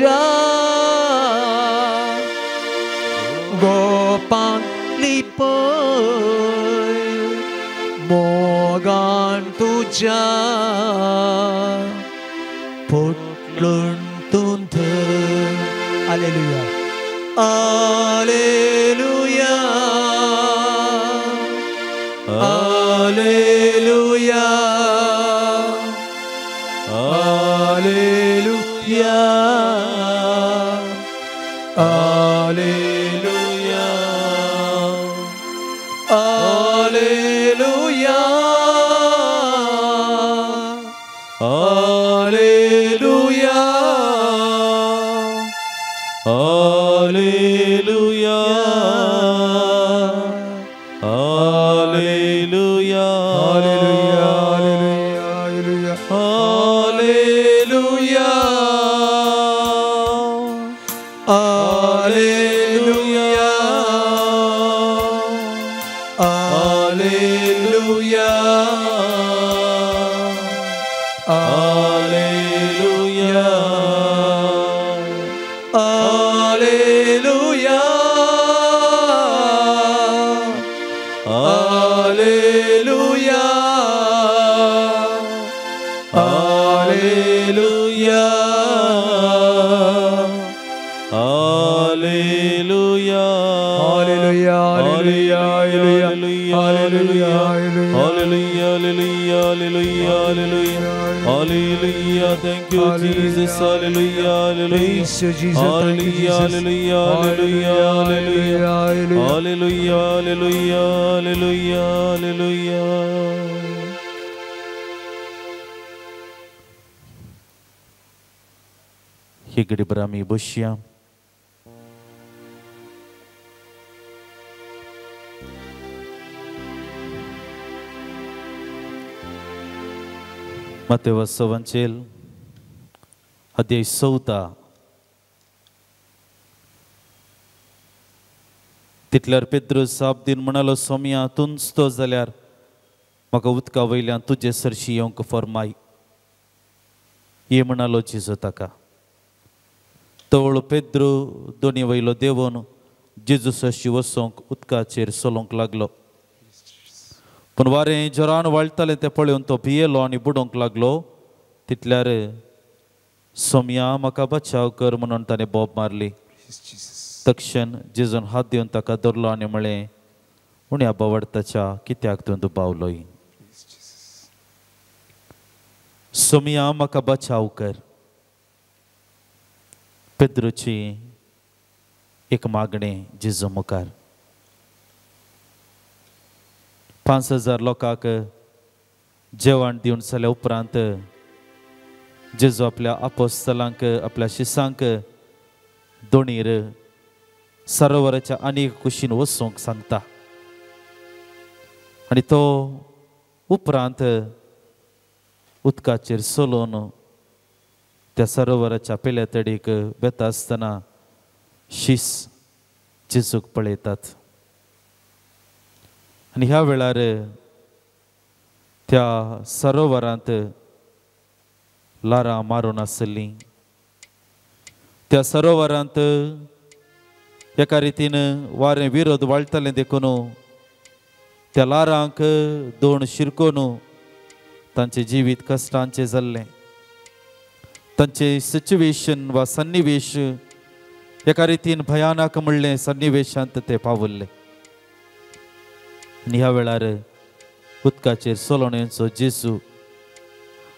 고panlipoy mogantuja putluntunte Alleluia Alleluia Alleluia Alleluia Alleluia Alleluia Alleluia Alleluia Alleluia Hallelujah. hallelujah, hallelujah, hallelujah, hallelujah. Thank you, Jesus. Hallelujah, hallelujah, Praise you, Jesus. Thank you, hallelujah, Jesus. hallelujah, hallelujah, hallelujah, hallelujah, hallelujah, hallelujah, hallelujah. Higri Brahmi Bushya. Mateus Evangelho, अध्याय 14. तितल्यार पेद्रूस साबदीन म्हणालो, सोम्या तूंच तो जाल्यार म्हाका उदका वयल्यान तुजे सरशी येवंक फर्माय. ये म्हणालो जेजू ताका. तवळ पेद्रू दोनी वयलो देंवोन जेजू सरशी वसोंक उदकाचेर सोलोंक लागलो. पूण वारें जोरान वाळटालें तें पळोवन तो भियेलो आनी बुडोवंक लागलो. तितल्यार सोम्या म्हाका बचाव कर म्हणून ताणें बोब मारली. तक्षण जेजून हात दिवन ताका धरलो आनी म्हळें, उण्या बावडताच्या कित्याक तूं दुबावलोय? सोम्या म्हाका बचाव कर. पेद्रूची एक मागणें जेजू मुखार. 5,000 लोकांक जेवण दिवन जाल्या उपरांत जेजू आपल्या आपोस्तलांक, आपल्या शिसांक दोणीर सरोवराच्या आनीक कुशीन वचूंक सांगता. आनी तो उपरांत उदकाचेर सोलोवन त्या सरोवराच्या पेल्या तडीक बेता आसतना शीस जेजूक पळयतात. आनी ह्या वेळार त्या सरोवरांत लारां मारून आसलीं. त्या सरोवरांत एका रितीन वारें विरोध वाळटालें देखून त्या लारांक दोन शिरकोन तांचें जिवीत कश्टांचें जाल्लें. तांचें सिच्युएशन वा सन्निवेश एका रितीन भयानक म्हणलें सन्निवेशांत ते पावल्ले. आनी ह्या वेळार उदकाचेर सोलोन येवचो जेजू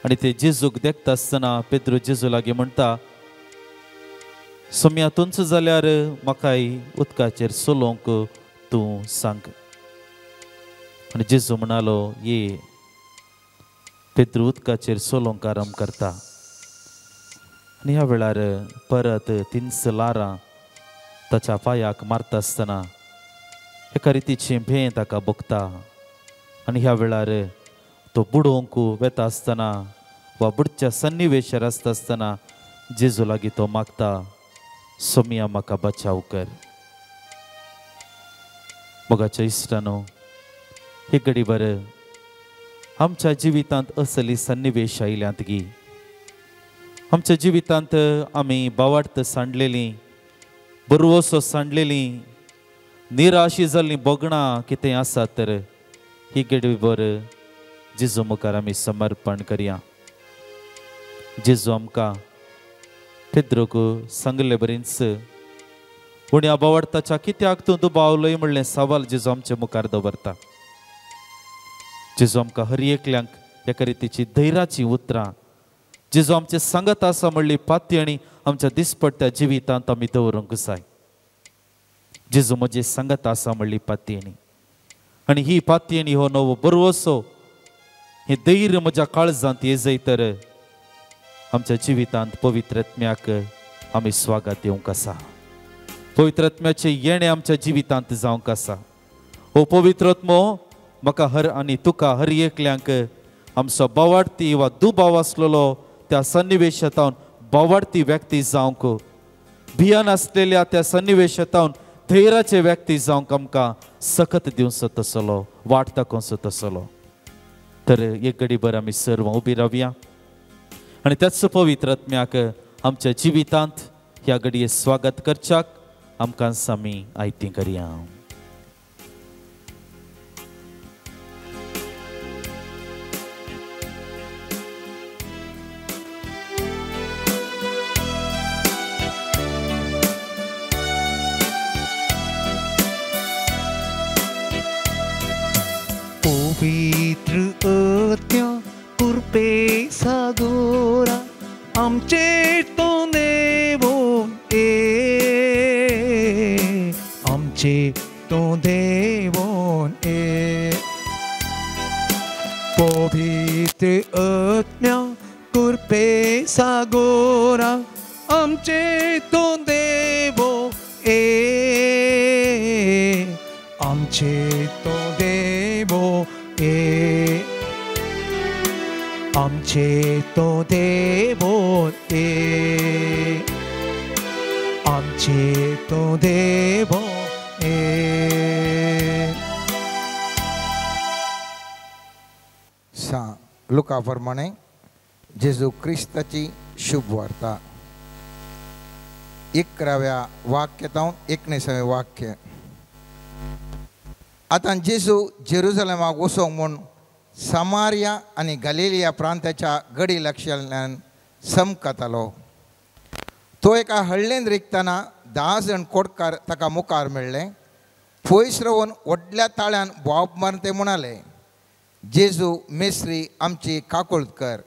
आनी ते जेजूक देखता आसतना पेद्रू जेजू लागीं म्हणटा, सोम्या तूंच जाल्यार म्हाकाय उदकाचेर सोलोवंक तूं सांग. आनी जेजू म्हणालो, ये. पेद्रू उदकाचेर सोलोवंक आरंभ करता. आनी ह्या वेळार परत 300 लारां ताच्या पांयाक मारता आसतना एका रितीची भें ताका भोगता. आनी ह्या वेळार तो बुडोवंक वेता आसतना वा बुडच्या सन्निवेशार आसता आसतना जेजू लागीं तो मागता, सोम्या म्हाका बचाव कर. मोगाच्या इश्टानो, हे घडीभर आमच्या जिवितांत असली सन्निवेश आयल्यांत गी. आमच्या जिवितांत आमी बावार्थ सांडलेलीं, बरवसो सांडलेलीं, निराशी जाल्लीं बोगणां कितें आसा तर ही घडीभर जेजू मुखार आमी समर्पण करया. जेजू आमकां पेद्रूक सांगले बरेंच, उण्या बावार्थाच्या कित्याक तूं दुबावलोय म्हणलें सवाल जेजू आमच्या मुखार दवरता. जेजू आमकां हर एकल्यांक एका रितीची धैर्याची उतरां, जेजू आमचे सांगत आसा म्हणली पातयणी आमच्या दिसपट्ट्या जिवितांत आमी दवरूंक जाय. जेजू म्हजे सांगत आसा म्हणली पातयणी, आनी ही पातयणी हो नवो बरवसो, हे धैर्य म्हज्या काळजांत येजय तर आमच्या जिवितांत पवित्र आत्म्याक आमी स्वागत दिवंक आसा. पवित्र आत्म्याचे येणे आमच्या जिवितांत जावंक आसा. हो पवित्र आत्मो म्हाका हर आनी तुका हर एकल्यांक आमचो बावार्थी वा दुबाव आसलेलो त्या सन्निवेशांत बावार्थी व्यक्ती जावंक, भियान आसलेल्या त्या सन्निवेशांत धैर्याचे व्यक्ती जावंक आमकां सखत दिवचो तसलो, वाट दाखोवचो तसलो. तर एक घडीभर आमी सर्व उबी रावया आनी त्याच पवित्र आत्म्याक आमच्या जिवितांत ह्या घडये स्वागत करच्याक आमकां आमी आयती करया. पवित्र कृपे सागोरा आमचे तो देवो आमचे तो देवो पवित्र आत्म्या कृपे सागोरा आमचे तो देवो आमचे तो देवो आमचे तो देवो आमचे तो देवो लुका प्रमाणे जेजू ख्रिस्ताची शुभ वार्ता 11व्या वाक्यातून 19वें वाक्य. आता जेजू जेरुसलेमाक वचोंक म्हूण समारिया आनी गलिलिया प्रांताच्या गडी लागशिल्ल्यान समकतालो. तो एका हळ्ळेंत रिगतना 10 जण कोडकार ताका मुखार मेळ्ळे. पयस रावन व्हडल्या ताळ्यान बोवाप मारून ते म्हणाले, जेजू मेस्त्री आमची काकूळट कर.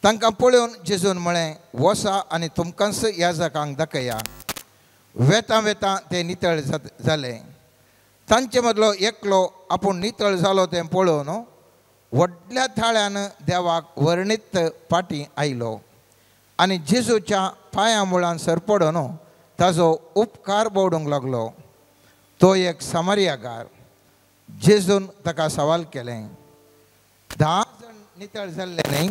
तांकां पळोवन जेजून म्हळें, वसा आनी तुमकांच याजकांक दाखया. वेता वेता ते नितळ जाले. तांचे मदलो एकलो आपूण नितळ जालो तें पळोवन व्हडल्या थाळ्यान देवाक वर्णित पाटी आयलो आनी जेजूच्या पांयां मुळान सरपडून ताजो उपकार बोवडूंक लागलो. तो एक समारियाकार. जेजून ताका सवाल केलें, 10 जण नितळ जाल्ले न्ही,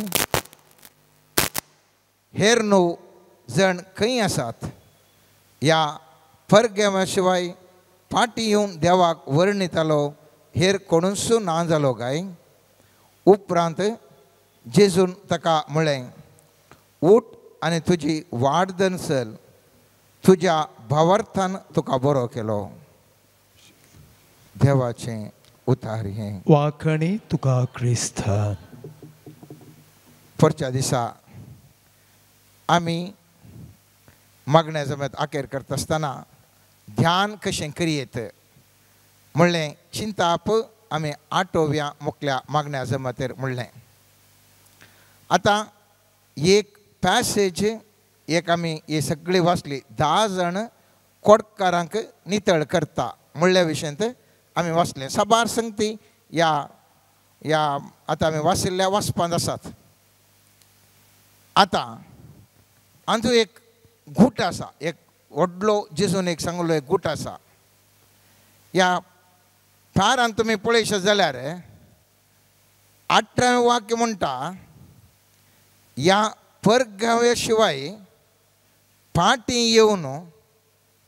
हेर 9 जण खंय आसात? ह्या परगेमा शिवाय पाटी येवन देवाक वर्णितालो हेर कोणूच ना जालो काय? उपरांत जेजून ताका म्हळें, उठ आनी तुजी वाडदन चल, तुज्या भावार्थान तुका बरो केलो. देवाचें उतार हें. वाखणी तुका क्रिस्त. परच्या दिसा आमी मागण्या जमेत आखेर करता आसतना ध्यान कशें करियेत म्हणलें चिंताप आमी 8व्या मुखल्या मागण्या जमातेर म्हणलें. आतां एक पॅसेज एक आमी ही सगळी वाचली. 10 जण कोडकारांक नितळ करता म्हणल्या विशयंत आमी वाचलें. साबार संगती ह्या आतां आमी वाचिल्ल्या वाचपांत आसात. आतां हातूंत एक गूट आसा, एक व्हडलो जेजून एक सांगलो एक गूट आसा. ह्या पारान तुमी पळयशात जाल्यार 18वें वाक्य म्हणटा, ह्या परगाव्या शिवाय पाटी येवन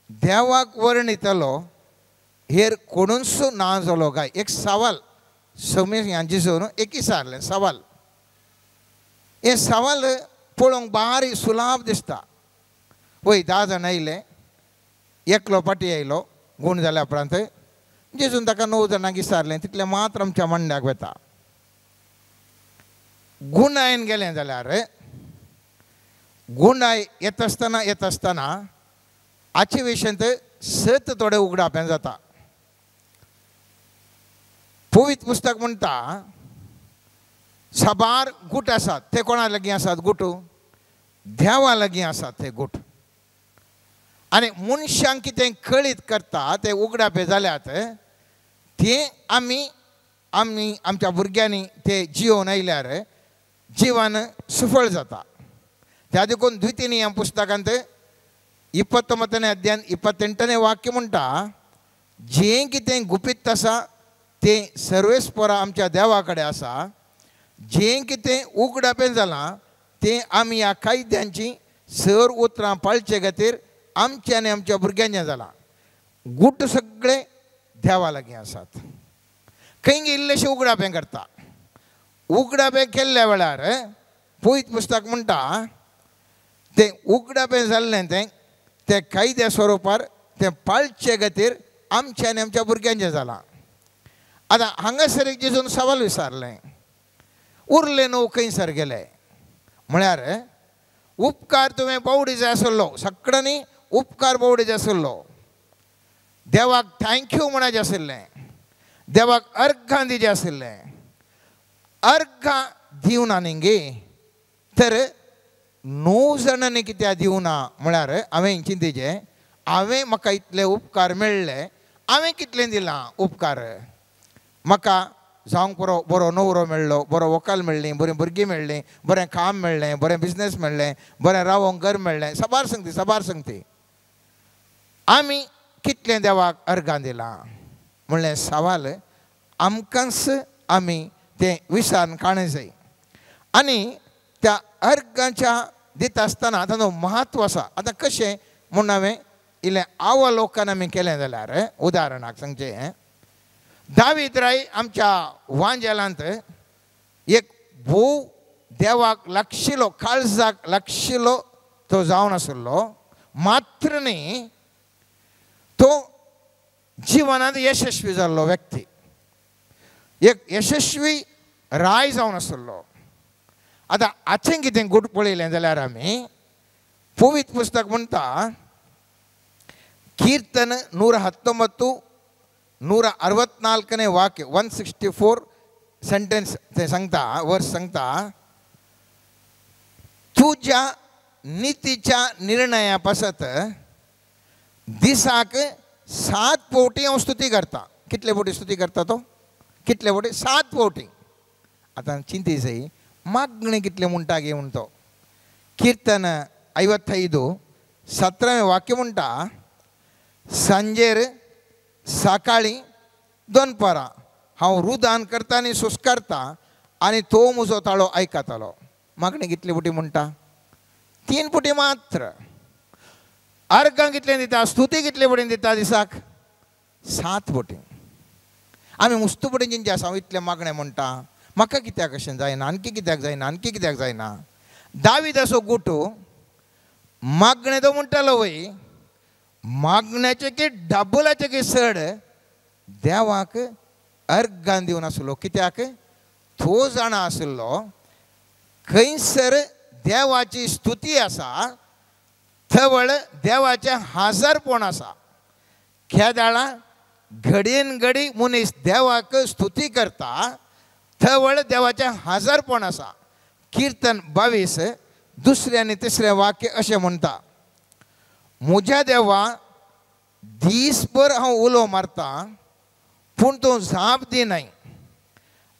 देवाक वर्णितलो हेर कोणूच ना जालो काय? एक सवाल समीर ह्या जेजून एक विचारलें सवाल. हे सवाल पळोवंक बारी सुलाभ दिसता. वय 10 जण आयले, एकलो पाटी आयलो गूण जाल्या उपरांत जेजून ताका 9 जणांक विचारलें, तितलें मात्र आमच्या मंड्याक वेता. गुणायन गेलें जाल्यार गुणाय येत आसतना हाचे विशयंत 7 थोडे उगडापें जाता. पवित्र पुस्तक म्हणटा साबार गूट आसात. ते कोणा लागीं आसात गूट? देवा लागीं आसात ते गूट. आनी मनशांक कितें कळीत करता ते उगडापे जाल्यात ते आमी आमच्या भुरग्यांनी ते जियोवन आयल्यार जिवन सफळ जाता. त्या देखून द्वितीय ह्या पुस्तकांत 29वें अध्यायान 28वें वाक्य म्हणटा, जें कितें गुपीत आसा तें सर्वेस्परा आमच्या देवा कडेन आसा. जें कितें उगडापें जालां तें आमी ह्या कायद्यांची सर उतरां पाळचे खातीर आमचें आनी आमच्या भुरग्यांचें जालां. गूट सगळे देवा लागीं आसात. खंय इल्लेशें उगडापें करता. उगडापें केल्ल्या वेळार पवित्र पुस्तक म्हणटा तें उगडापें जाल्लें तें कायद्या स्वरुपार तें पाळचे खातीर आमचें आनी आमच्या भुरग्यांचें जालां. आतां हांगासर एक जेजून सवाल विचारलें, उरले 9 खंयसर गेले? म्हळ्यार उपकार तुवें बोवडी जाय आसलो, सगळ्यांनी उपकार बोवडी जाय आसलो. देवाक थँक्यू म्हणचे आशिल्लें, देवाक अर्घां दिवचें आशिल्लें. अर्घ दिवना निंगे तर 9 जणांनी कित्या दिवना म्हळ्यार हांवें चिंतेचें हांवें म्हाका इतले उपकार मेळ्ळे हांवें कितलें दिलां उपकार म्हाका जावंक बरो नवरो मेळ्ळो बरो व्हंकल मेळ्ळी बरीं भुरगीं मेळ्ळीं बरें काम मेळ्ळें बरें बिझनेस मेळ्ळें बरें रावोंक घर मेळ्ळें सबार सांगती आमी कितलें देवाक अर्घां दिलां म्हणलें सवाल आमकांच आमी तें विचारून काडूंक जाय आनी त्या अर्घाच्या दिता आसतना ताचो म्हत्व आसा आतां कशें म्हूण हांवें इल्लें अवलोकन आमी केलें जाल्यार उदाहरणाक सांगचें दावीद राय आमच्या वांजेलांत एक भोव देवाक लागशिल्लो काळजाक लागशिल्लो तो जावन आसलो मात्र न्ही तो जिवनांत यशस्वी जाल्लो व्यक्ती एक यशस्वी राय जावन आसलो आतां हाचें कितें गूट पळयलें जाल्यार आमी पवित्र पुस्तक म्हणटा कीर्तन 119 164 वाक्य 164 सेंटेन्स ते सांगता वर्स सांगता तुज्या नितीच्या निर्णया पासत दिसाक 7 फावटी हांव स्तुती करता कितले फावटी स्तुती करता तो कितले फावटी 7 फावटी आतां चिंती जाय मागणें कितलें म्हणटा गे म्हण तो कीर्तन 55 17वें वाक्य म्हणटा सांजेर सकाळीं दनपारां हांव रुदान करता आनी सुस्कारता आनी तो म्हजो ताळो आयकतालो मागणें कितले फावटी म्हणटा 3 फावटी मात्र अर्घां कितलें दिता स्तुती कितले फावटी दिता दिसाक 7 फावटी आमी मुस्त फावटी जिंचे आसा हांव इतलें मागणें म्हणटा म्हाका कित्याक अशें जायना आणकी कित्याक जायना आणकी कित्याक जायना दावीद असो गुटू मागणें तो म्हणटालो वय मागण्याचे की डबलाचे की चड देवाक अर्घां दिवन आसलो कित्याक तो जाणा आसलो खंयसर देवाची स्तुती आसा थवळ देवाचें हाजरपण आसा खेदाळा घडयेन घडी मनीस देवाक स्तुती करता थवळ देवाचें हाजरपण आसा कीर्तन 22 दुसरें आनी तिसरें वाक्य अशें म्हणटा म्हज्या देवा दीसभर हांव उलो मारता पूण तूं जाप दिनाय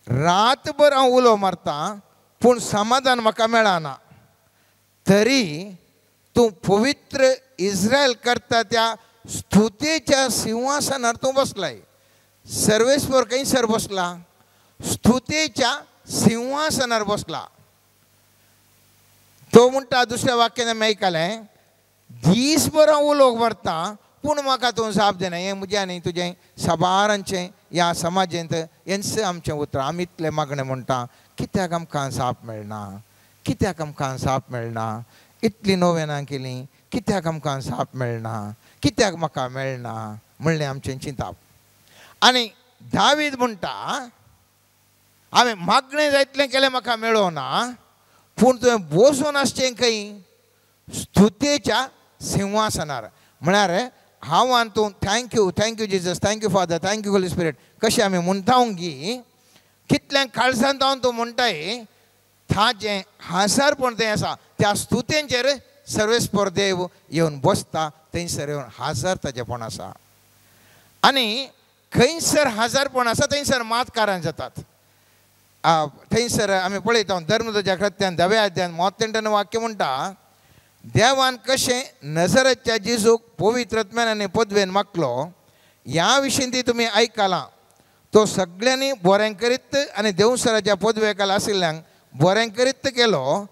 रातभर हांव उलो मारता पूण समाधान म्हाका मेळना तरी तूं पवित्र इस्रायल करता त्या स्तुतीच्या सिंहासनार तूं बसलाय सर्वेस्वर खंयसर बसला स्तुतीच्या सिंहासनार बसला तो म्हणटा दुसऱ्या वाक्यान आमी आयकलें दीसभर हांव उलोवंक मारता पूण म्हाका तूं जाप दिना हें म्हजें आनी तुजें सबारांचें ह्या समाजेंत हेंच आमचें उतर आमी इतलें मागणें म्हणटा कित्याक आमकां जाप मेळना कित्याक आमकां जाप मेळना इतलीं नोवेनां केलीं कित्याक आमकां जाप मेळना कित्याक म्हाका मेळना म्हणलें आमचें चिंताप आनी दावीद म्हणटा हांवें मागणें जायतलें केलें म्हाका मेळोना पूण तुवें बसून आसचें खंय स्तुतेच्या सिंहासनार म्हळ्यार हांव आनी तूं thank you Jesus thank you father thank you Holy spirit कशें आमी म्हणटा गी कितल्या काळजांत हांव तूं म्हणटाय ताचें हाजरपण तें आसा त्या स्तुतेंचेर सर्वेस्पर देव येवन बसता थंयसर येवन हाजर ताचेपण आसा आनी खंयसर हाजरपण आसा थंयसर मातकारां जातात थंयसर आमी पळयता धर्मदूताच्या कृत्यान 10व्या अध्यायान 38 वाक्य म्हणटा देवान कशें नजरेच्या जेजूक पवित्रत्म्यान आनी पदवेन मागलो ह्या विशीं ती तुमी आयकलां तो सगळ्यांनी बरें करीत आनी देवसराच्या पदवेखाल आशिल्ल्यांक बरें करीत केलो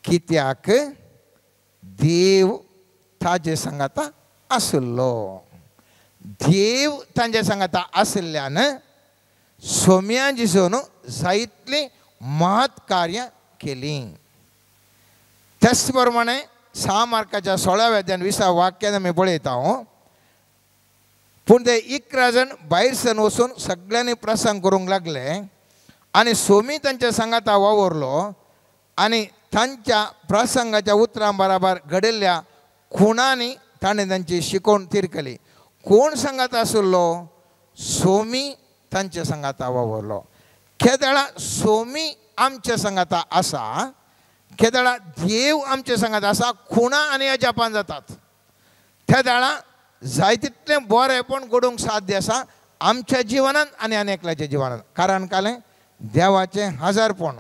कित्याक देव ताजे सांगाता आसलो देव तांचे सांगाता आशिल्ल्यान सोम्या जिजोन जायतलीं महत् कार्यां केलीं त्याच प्रमाणे 6 मार्काच्या 16व्या अध्यायान 20व्या वाक्यान आमी पळयता पूण ते 11 जण भायर सर वचून सगळ्यांनी प्रसंग करूंक लागले आनी सोमी तांच्या सांगाता वावरलो आनी तांच्या प्रसंगाच्या उतरां बराबर घडिल्ल्या खुणांनी ताणें तांची शिकोवण तिरकली कोण सांगाता आसलो सोमी तांच्या सांगाता वावरलो केदळा सोमी आमच्या संगाता असा, केदळा देव आमच्या संगात असा खुणा आनी अजापान जातात. त्या दाळा जाय तितले बरेपण घडोवंक साध्य आसा आमच्या जिवनान आनी अनेकल्याच्या जिवनान. कारण कालें देवाचें हजारपण,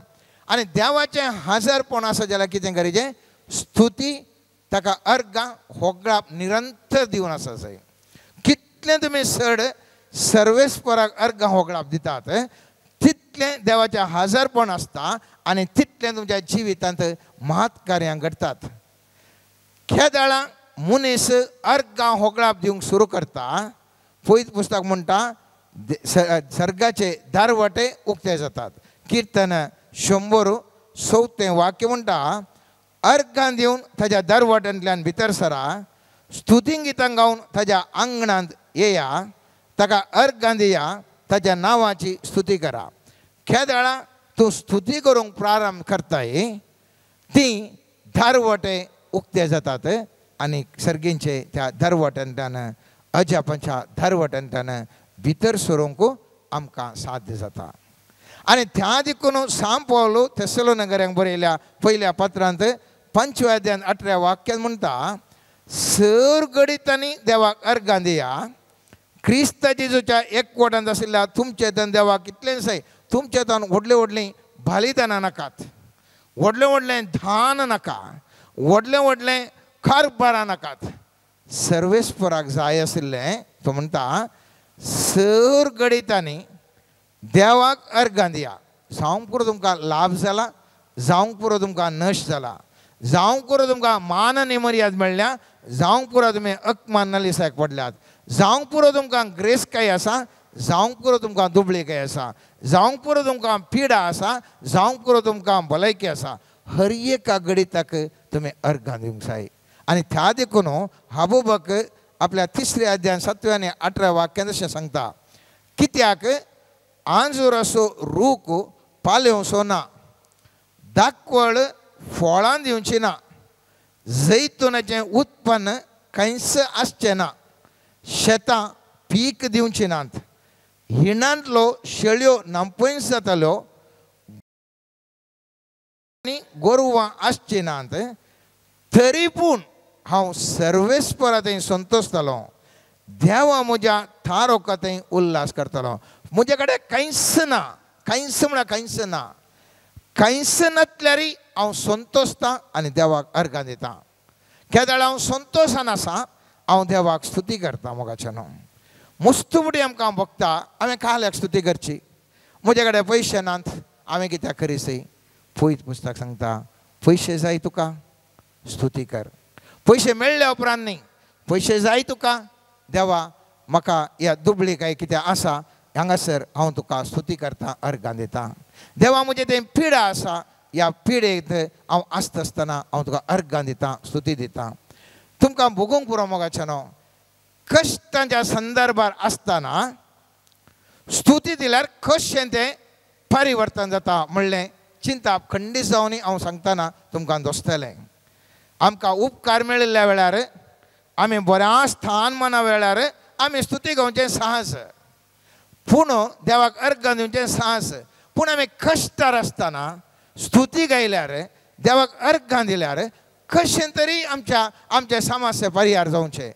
आनी देवाचें हजारपण आसा जाल्यार कितें गरजेचें, स्तुती ताका अर्गां होगळाप निरंतर दिवन आसा जाय. कितलें तुमी चड सर्वेस्पराक अर्गां होगळाप दितात तितलें देवाचें हजारपण आसता आनी तितलें तुमच्या जिवितांत महत्कार्यां घडटात. केदळा मनीस अर्गां होगळाप दिवंक सुरू करता, पयत पुस्तक म्हणटा सर्गाचे दारवटे उक्ते जातात. कीर्तन 100 वाक्य म्हणटा, अर्गां दिवन ताच्या दारवट्यांतल्यान भितर सरा, स्तुती गितां गावन ताच्या आंगणांत येया, ताका अर्गां दिया, ताच्या नांवाची स्तुती करा. केदळा तूं स्तुती करूंक प्रारंभ करताय ती दारवटे उक्ते जातात आनी सर्गींचे त्या दारवट्यांतल्यान अजापाच्या दारवट्यांतल्यान भितर सरूंक आमकां साध्य जाता. आनी त्या देखून सांत पौल थेसलोनिकेंक बरयल्या पयल्या पत्रांत 5व्या अध्यायान 8व्या वाक्यान म्हणटा, सर गडितांनी देवाक अर्गां दिया, क्रिस्त जेजूच्या एकवटांत आशिल्ल्या तुमचे तन देवाक कितलेंच तुमचे तन व्हडलीं व्हडलीं बलिदानां नाकात, व्हडलें व्हडलें धान नाका, व्हडलें व्हडलें कारबारां नाकात. सर्वेस्पराक जाय आशिल्लें तो म्हणटा, सर गडितांनी देवाक अर्गां दिया. जावंक पुरो तुमकां लाभ जाला, जावंक पुरो तुमकां नश जाला, जावंक पुरो तुमकां मान आनी मर्याद मेळ्ळ्या, जावंक पुरो तुमी अकमान नालिसाक पडल्यात, जावंक पुरो तुमकां ग्रेस काय आसा, जावंक पुरो तुमकां दुबळीकाय आसा, जावंक पुरो तुमकां पिडा आसा, जावंक पुरो तुमकां भलायकी आसा, हर एका गडिताक तुमी अर्गां दिवंक जाय. आनी त्या देखून हबूबक आपल्या 3ऱ्या अध्यायान 7व्या आनी 8व्या वाक्यान अशें सांगता, कित्याक आंजूर असो रूख पाल्योवचो ना, दाखवळ फळां दिवची ना, जैतुनाचें उत्पन्न खंयच आसचें ना, शेतां पीक दिवची नात, हिणांतलो शेळयो नांपयस जाताल्यो आनी गोरवां आसची नात, तरी पूण हांव सर्वेस्परा थंय संतोशतालो, देवा म्हज्या थारोका थंय उल्हास करतालो. म्हजे कडेन कांयच ना, कांयच म्हळ्यार कांयच ना, कांयच नातल्यारय हांव संतोशता आनी देवाक अर्गां दिता. केदळा हांव संतोशान आसा, हांव देवाक स्तुती करता. मोगाचें न्हू, मुस्तुबडी आमकां भोगता, हांवें काल्याक स्तुती करची, म्हजे कडेन पयशे नात, हांवें कित्याक करीसय. पयत पुस्तक सांगता, पयशे जाय तुका, स्तुती कर. पयशे मेळ्ळे उपरांत न्ही, पयशे जाय तुका, देवा म्हाका ह्या दुबळीकाय कितें आसा हांगासर हांव तुका स्तुती करता, अर्गां दिता. देवा म्हजे थंय पिडा आसा, ह्या पिडेक हांव आसता आसतना हांव तुका अर्गां दिता, स्तुती दिता. तुमकां भोगूंक पुरो मोगाचें न्हू, कश्टांच्या संदर्भार आसतना स्तुती दिल्यार कशें तें परिवर्तन जाता म्हणलें चिंता खंडीत जावनी हांव सांगतना तुमकां दोस्तलें. आमकां उपकार मेळिल्ल्या वेळार, आमी बऱ्या स्थानमाना वेळार आमी स्तुती घेवचें साहस, पूण देवाक अर्गां दिवचें साहस. पूण आमी कश्टार आसतना स्तुती गायल्यार, देवाक अर्गां दिल्यार कशें तरी आमचे समस्या परिहार जावचें.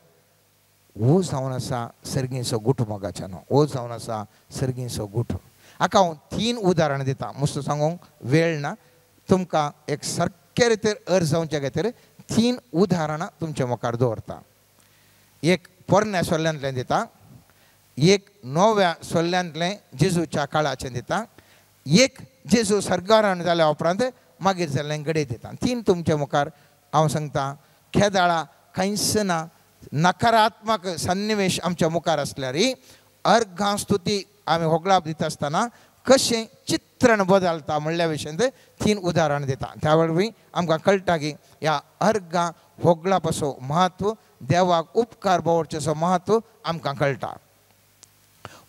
हो जावन आसा सर्गीचो गुठ. मोगाच्यान हो जावन आसा सर्गीचो गुठ. हाका हांव 3 उदाहरणां दिता, मस्त सांगूंक वेळ ना. तुमकां एक सारके रितीन अर्ज जावचे खातीर 3 उदाहरणां तुमच्या मुखार दवरता. एक पोरण्या सोल्ल्यांतलें दिता, एक नव्या सोल्ल्यांतलें जेजूच्या काळाचें दिता, एक जेजू सर्गारोहण जाल्या उपरांत मागीर जाल्लें घडये दिता. 3 तुमच्या मुखार हांव सांगता. केदळा खंयच ना, नकारात्मक सन्निवेश आमच्या मुखार आसल्यारय अर्गां स्तुती आमी होगळाप दिता आसतना कशें चित्रण बदलता म्हणल्या विशयान 3 उदाहरण दिता. त्या वरवीं आमकां कळटा की ह्या अर्गां होगळापाचो महत्व, देवाक उपकार बावडचेचो महत्व आमकां कळटा.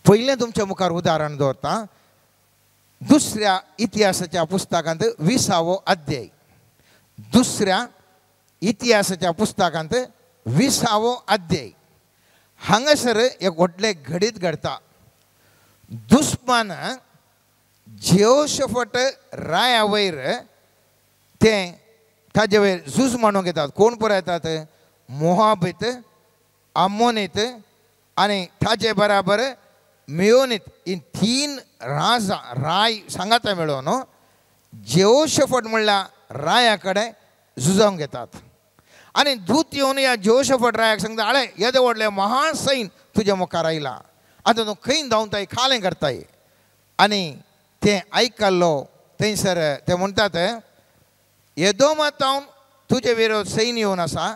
पयलें तुमच्या मुखार उदाहरण दवरता. 2ऱ्या इतिहासाच्या पुस्तकांत 20वो अध्याय. 2ऱ्या इतिहासाच्या पुस्तकांत 20वो अध्याय. हांगासर एक व्हडलें घडीत घडता. दुस्मान जेहोशफट राया वयर ते ताजे वयर झूज म्हणून घेतात. कोण पुरो येतात? मोहाबीत, आमोनीत आणि ताजे बराबर मेयोनीत. ही 3 राय सांगाता मेळोन जेहोशफट म्हणल्यार राया कडेन झुजावंक घेतात. आणि दूत येवन या जेहोशफट रायाक सांगता, आळे येदे व्हडले महान सैन तुज्या मुखार आयला, आतां तूं खंय धांवताय, खालें करताय. आणि ते आयकल्लो थंयसर ते म्हणटात, एदोमांतावन तुजे विरोध सैन येवन आसा,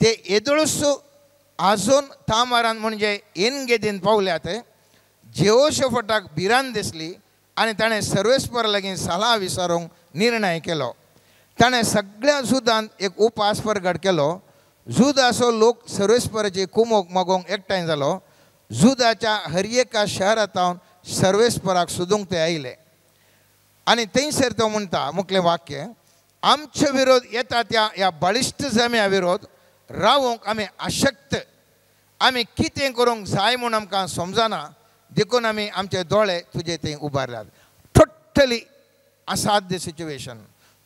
ते येदळूच आजून तामारान म्हणजे एनगेदीन पावल्यात. जेहोशफटाक भिरांत दिसली आनी ताणें सर्वेस्परा लागीं सलाह विचारूंक निर्णय केलो. ताणें सगळ्या जुदांत एक उपास परगट केलो. जुदाचो लोक सर्वेस्पराची कुमोक मागोवंक एकठांय जालो. जुदाच्या हर एका शहरांतावन सर्वेस्पराक सोदूंक ते आयले. आनी थंयसर तो म्हणटा मुखलें वाक्य, आमचे विरोध येता त्या ह्या बळिश्ट जम्या विरोध रावूंक आमी अशक्त. आमी कितें करूंक जाय म्हूण आमकां समजना, देखून आमी आमचे दोळे तुजे थंय उबारल्यात. टोटली असाध्य सिच्युएशन.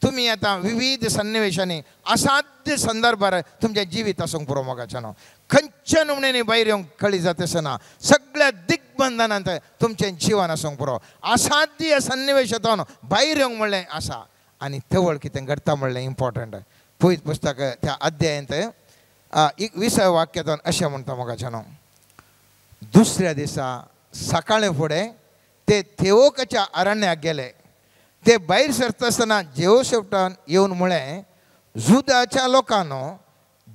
तुम्ही आता विविध सन्निवेशांनी असाध्य संदर्भार तुमच्या जिवीत आसूंक पुरो मोगाच्या न्हू. खंयच्या नमुन्यानी भायर येवंक कळी जाता आसतना सगळ्या दिग्बंधनांत तुमचें जिवन आसूंक पुरो. असाध्य सन्निवेशांतून भायर येवंक म्हणलें आसा. आनी थवळ कितें घडटा म्हणलें इम्पॉर्टंट. पळयत पुस्तक त्या अध्यायांत 20व्या वाक्यांतून अशें म्हणटा मोगाच्या न्हू. दुसऱ्या दिसा सकाळीं फुडें ते थेओकाच्या अरण्याक गेले. ते भायर सरता आसतना जेहोशफटान येवन म्हळें, जुदाच्या लोकांनो,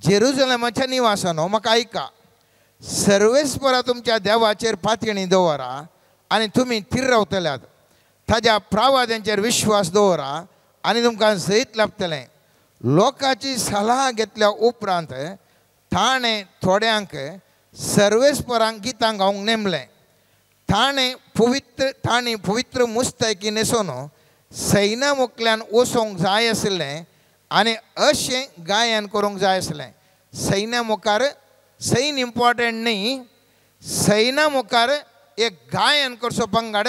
जेरुजलेमाच्या निवासांनो, म्हाका आयका. सर्वेस्परा तुमच्या देवाचेर पातयणी दवरा आनी तुमी थीर रावतल्यात. ताज्या प्रावाद्यांचेर विश्वास दवरा आनी तुमकां जैत लाभतलें. लोकांची सलाह घेतल्या उपरांत ताणें थोड्यांक सर्वेस्परांक गितां गावंक नेमलें. ताणें पवित्र मुस्तायकी न्हेसोन सैना मुखल्यान वचोंक जाय आसलें आनी अशें गायन करूंक जाय आसलें. सैना मुखार सैन इम्पॉर्टंट न्ही, सैना मुखार एक गायन करचो पंगड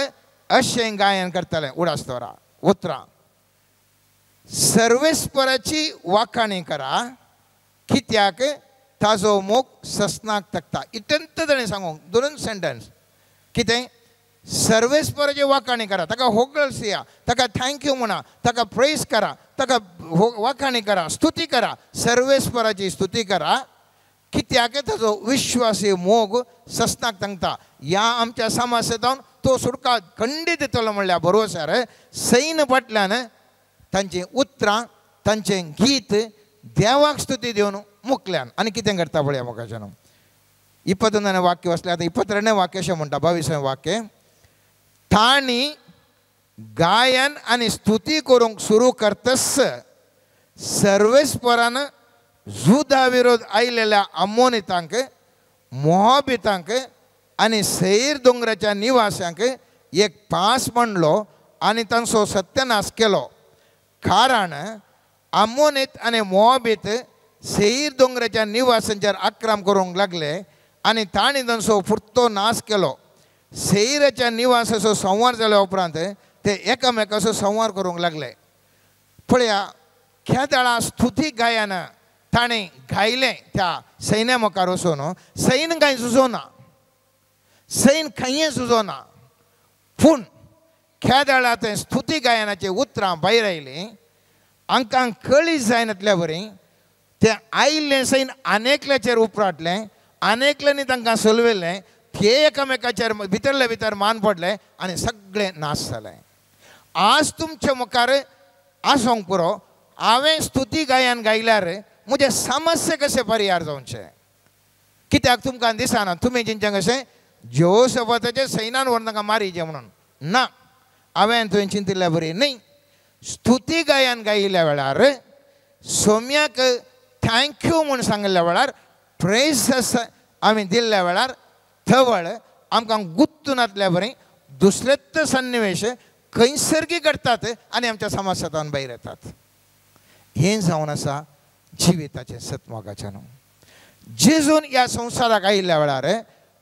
अशें गायन करतालें. उडास्तोरा उतरां, सर्वेस्पराची वाखाणी करा, कित्याक ताजो मोग ससनाक तकता. इतंत ताणें सांगूंक 2 सेंटन्स. कितें? सर्वेस्पराची वाखाणी करा, ताका होगळस दिया, ताका थँक्यू म्हणा, ताका प्रेज करा, ताका वाखाणी करा, स्तुती करा. सर्वेस्पराची स्तुती करा, कित्याक ताजो विश्वासी मोग ससनाक तंगता. ह्या आमच्या समासांतून तो सुटका खंडीत दितलो म्हणल्या भरवशार सैन फाटल्यान तांची उतरां, तांचें गीत देवाक स्तुती दिवन मुखल्यान. आनी कितें करता पळया मोगाच्या न्हू. 21 वाक्य वाचलें. आतां 22वें वाक्य अशें म्हणटा. 22वें वाक्य, ताणी गायन आनी स्तुती करूंक सुरू करतस सर्वेस्परान जुदा विरोध आयलेल्या आमोनितांक, मोहाबितांक आनी सैर दोंगराच्या निवास्यांक एक पास मांडलो आनी तांचो सत्यानाश केलो. कारण आमोनीत आनी मोहाबीत सैर दोंगराच्या निवासांचेर आक्रम करूंक लागले आनी तांणी तांचो पुर्तो नाश केलो. सैराच्या निवासाचो संवार जाल्या उपरांत ते एकामेकाचो संवार करूंक लागले. पळया, खेदाळा स्तुती गायन ताणें गायलें त्या सैन्या मुखार वचून. सैन कांय झुजोना, सैन खंय झुजोना, पूण खेदाळा तें स्तुती गायनाचें उतरां भायर आयलीं. हांकां कळी जायनातल्या बरें तें आयिल्लें सैन आनेकल्याचेर उपराटलें, आनेकल्यांनी तांकां सलविल्लें. ते एकामेकाचेर भितरले भितर मान पडले आनी सगळें नाश जालें. आज तुमच्या मुखार आसूंक पुरो हांवें स्तुती गायन गायल्यार म्हजे समस्या कशें परिहार जावचे. कित्याक तुमकां दिसना तुमी जिंच्या कशें जेहोशफाताच्या सैनान व्हरून तांकां मारीचें म्हणून. ना, हांवें तुवें चिंतिल्ल्या बरी न्ही. स्तुती गायन गायिल्ल्या वेळार, सोम्याक थँक्यू म्हूण सांगिल्ल्या वेळार, प्रेज आमी दिल्ल्या वेळार थवळ आमकां गुत्तून नातल्या बरें दुसरेच सन्निवेश खंयसरगी घडटात आनी आमच्या समस्यांतून भायर येतात. हें जावन आसा जिविताचें सत्मोगाचें न्हू. जेजून ह्या संवसाराक आयिल्ल्या वेळार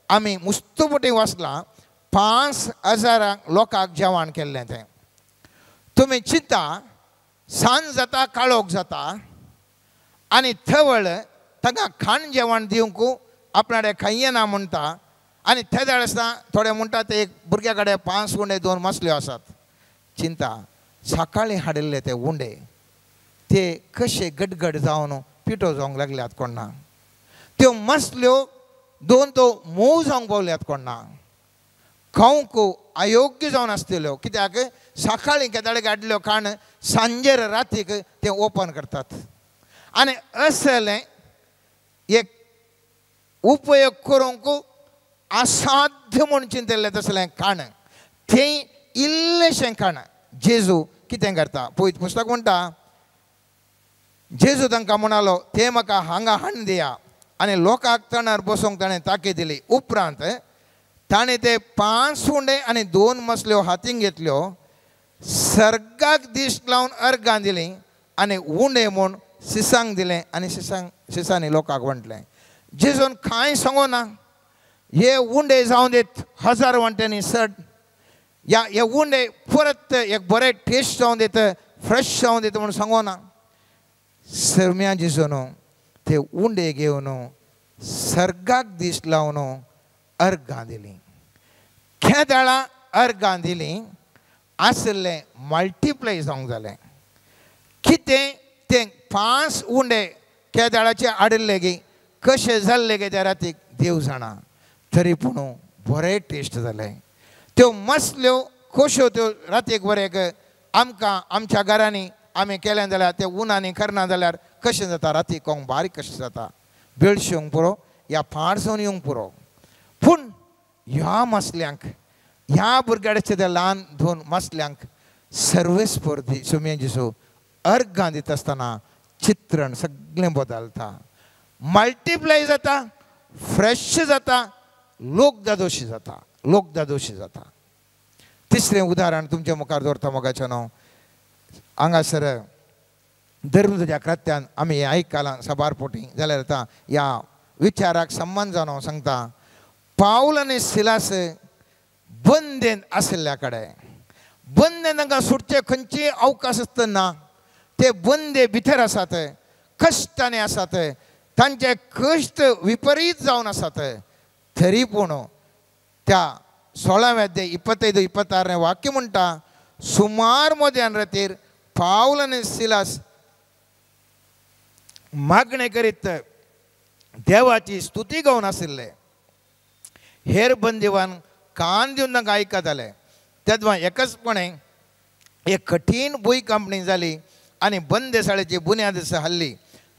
आमी मुस्तुपटी वाचलां, 5,000 लोकांक जेवण केल्लें तें. तुमी चिंता सांज जाता काळोख जाता आनी थवळ तांकां खाण जेवण दिवंक आपणाडे खाई ना म्हणटा आनी ते आसता थोडे म्हणटा ते एक भुरग्या कडेन 5 उंडे 2 मसल्यो आसात. चिंता सकाळीं हाडिल्ले ते उंडे ते कशे गडगड जावन पिठो जावंक लागल्यात कोण ना. त्यो मसल्यो 2 तो मोव जावंक पावल्यात कोण ना. खावंक अयोग्य जावन आसतल्यो कित्याक सकाळीं केदाळे हाडिल्ल्यो खाण सांजेर रातीक ते ओपन करतात आनी असलें एक उपयोग करूंक असाध्य म्हूण चिंतिल्लें तसलें खाण तें इल्लेशें खाण जेजू कितें करता. पळयत पुस्तक म्हणटा जेजू तांकां म्हणालो ते म्हाका हांगा हाडून दिया आनी लोकांक तणार बसूंक ताणें तांकी दिली. उपरांत ताणें ते 5 उंडे आनी 2 मसल्यो हातीन घेतल्यो सर्गाक दिश्ट लावन अर्गां दिलीं आनी उंडे म्हूण सिसांक दिलें आनी सिसांनी लोकांक वंटलें. जेजून कांय सांगो ना हे उंडे जावन देत 1000 वांट्यांनी चड या हे उंडे परत एक बरें टेस्ट जावन दित फ्रेश जावन दित म्हूण सांगो ना. सर्म्या जेजून ते उंडे घेवन सर्गाक दिश्ट लावन अर्गां दिलीं. केदाळां अर्गां दिलीं आसलें मल्टिप्लाय जावंक जालें. कितें तें 5 उंडे केदाळाचे हाडिल्ले गे कशे जाल्ले गे त्या रातीक देव जाणा. तरी पूण बरें टेस्ट जालें. त्यो मसल्यो कश्यो त्यो रातीक बरें आमकां आमच्या घरांनी आमी केलें जाल्यार ते उनांनी करना जाल्यार कशें जाता रातीक कोंक बारीक कशें जाता. बेळशेवंक पुरो या पाडसोन येवंक पुरो. पूण ह्या मसल्यांक ह्या भुरग्याचे त्या ल्हान 2 मसल्यांक सर्वेस्पर्धी सुमये जेजू अर्गां दिता आसतना चित्रण सगळें बदलता. मल्टिप्लाय जाता फ्रेश जाता लोकदादोशी जाता. लोकदादोशी जाता. तिसरें उदाहरण तुमच्या मुखार दवरता मोगाचें न्हू. हांगासर धर्मच्या कृत्यान आमी हें आयकलां सबार पोटी जाल्यार आतां ह्या विचाराक संबंद जावन हांव सांगता. पावल आनी सिलास बंदेन आशिल्ल्या कडेन बंदेन तांकां सुटचे खंयचेय अवकाश आसतना ते बंदे भितर आसात कश्टांनी आसात तांचे कश्ट विपरीत जावन आसात. तरी पूण त्या 16वें अध्याय 25-26 वाक्य म्हणटा सुमार मध्यान रातीर पावल आनी सिलास मागणे करीत देवाची स्तुती गावन आशिल्ले. हेर बंदिवान कान दिवन तांकां आयकत जाले. तेदवा एकचपणे एक कठीण भूंयकांपणी जाली आनी बंदेशाळेची बुन्याद हल्ली.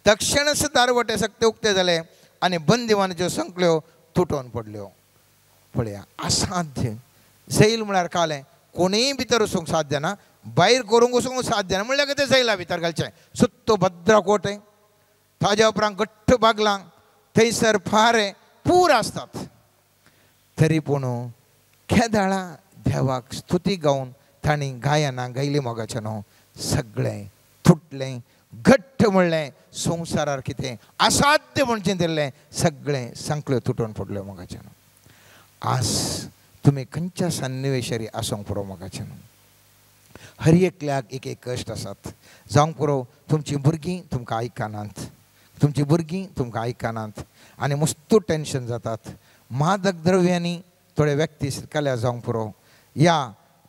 तक्षणच दारवटे सक्ते उक्ते जाले आनी बंदिवानाच्यो संकल्यो तुटोवन पडल्यो. पळया असाध्य जैल म्हळ्यार कालें कोणीय भितर वचूंक साध्य ना. भायर करूंक वचूंक साध्य ना म्हणल्यार ते जैला भितर घालचें. सुत्तो भद्र कोटे ताज्या उपरांत घट्ट बागलां थंयसर फारे पूर आसतात. तरी पूण केदाळां देवाक स्तुती गावन तांणी गायनां गायलीं मोगाचें न्हू. सगळें तुटलें घट्ट म्हणलें संवसारार कितें असाध्य म्हूण चिंतिल्लें सगळें संकल्यो तुटून पडल्यो मोगाचें न्हू. आज तुमी खंयच्या सन्निवेशारी आसूंक पुरो मोगाचें न्हू. हर एकल्याक एक एक कश्ट आसात. जावंक पुरो तुमचीं भुरगीं तुमकां आयकनात. तुमचीं भुरगीं तुमकां आयकनात आनी मस्त टेन्शन जातात. मादक द्रव्यांनी थोडे व्यक्ती शिरकल्या जावंक पुरो. या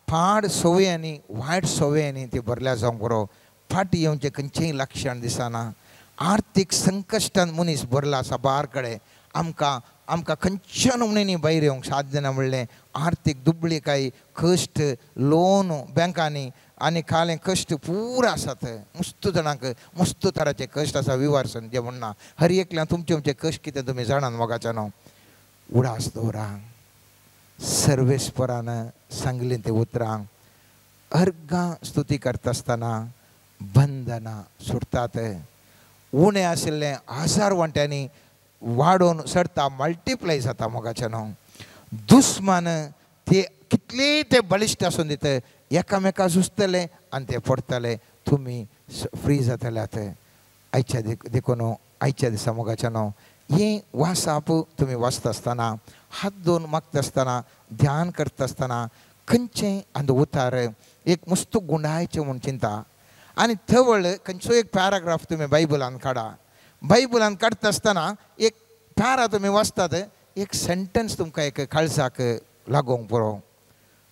पाड सवयांनी वायट सवयांनी ते भरल्या जावंक पुरो. फाटी येवचें खंयचेंय लक्षण दिसना. आर्थीक संकश्टान मनीस भरला सबार कडेन. आमकां खंयच्या नमुन्यांनी भायर येवंक साध्य ना म्हणलें. आर्थीक दुबळीकाय कश्ट लोन बँकांनी आनी खालें कश्ट पूर आसात. मस्त जाणांक मस्त तराचे कश्ट आसा. विवार संध्या म्हणना हर एकल्यान तुमचे कश्ट कितें तुमी जाणात मोगाचें न्हू. उडास दवरा. सर्वेस्परान सांगलें तें उतरां अर्गां स्तुती करता आसतना बंधनां सुटतात. उणें आशिल्लें 1000 वांट्यांनी वाडोवन सरता मल्टिप्लाय जाता मोगाचें न्हू. दुस्मान ते कितलेय ते बलिश्ट आसून दित एकामेका झुजतले आनी ते पडटले. तुमी फ्री जातल्यात. आयच्या देखून आयच्या दिसा मोगाचें न्हू हे वासाप तुम्ही वाचता असताना, हात दोन मागता असताना, ध्यान करता असताना खंयचें अंद उतार एक मस्त गुंडायचे म्हणून चिंता. आणि थवळ खंयचो एक पॅराग्राफ तुम्ही बायबलान काढा. बायबलान काढता असताना एक पॅरा तुम्ही वाचतात, एक सेंटन्स तुमकां एक काळजाक लागोंक पुरो.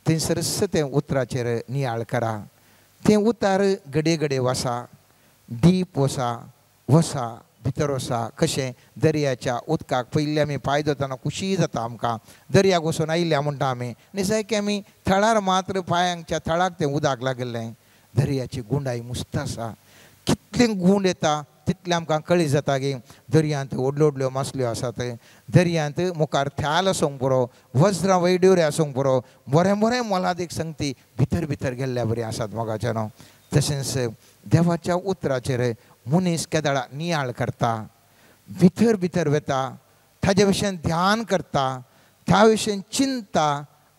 थंयसरच तें उतराचेर नियाळ करा. तें उतार घडये घडये वसा, डीप वसा भितर वसा. कशें दर्याच्या उदकाक पयलीं आमी पांय धरतना खुशी जाता आमकां. दर्याक वचून आयिल्ल्या म्हणटा आमी, आनी जायके आमी थळार मात्र पांयांच्या थळाक तें उदक लागलें. दर्याची गुंडाई मुस्त आसा. कितले गुंड येता तितलें आमकां कळी जाता की दर्यांत व्हडल्यो व्हडल्यो मासल्यो आसात. दर्यांत मुखार थ्याल आसूंक पुरो, वज्रां वैड्योरे आसूंक पुरो, बरें बरें मोलादीक संगती भितर भितर गेल्ल्या बरी आसात मोगाचे न्हू. तशेंच देवाच्या उतराचेर मनीस केदाळा नियाळ करता, भितर भितर वता, ताजे विशयी ध्यान करता, त्या विशयी चिंता,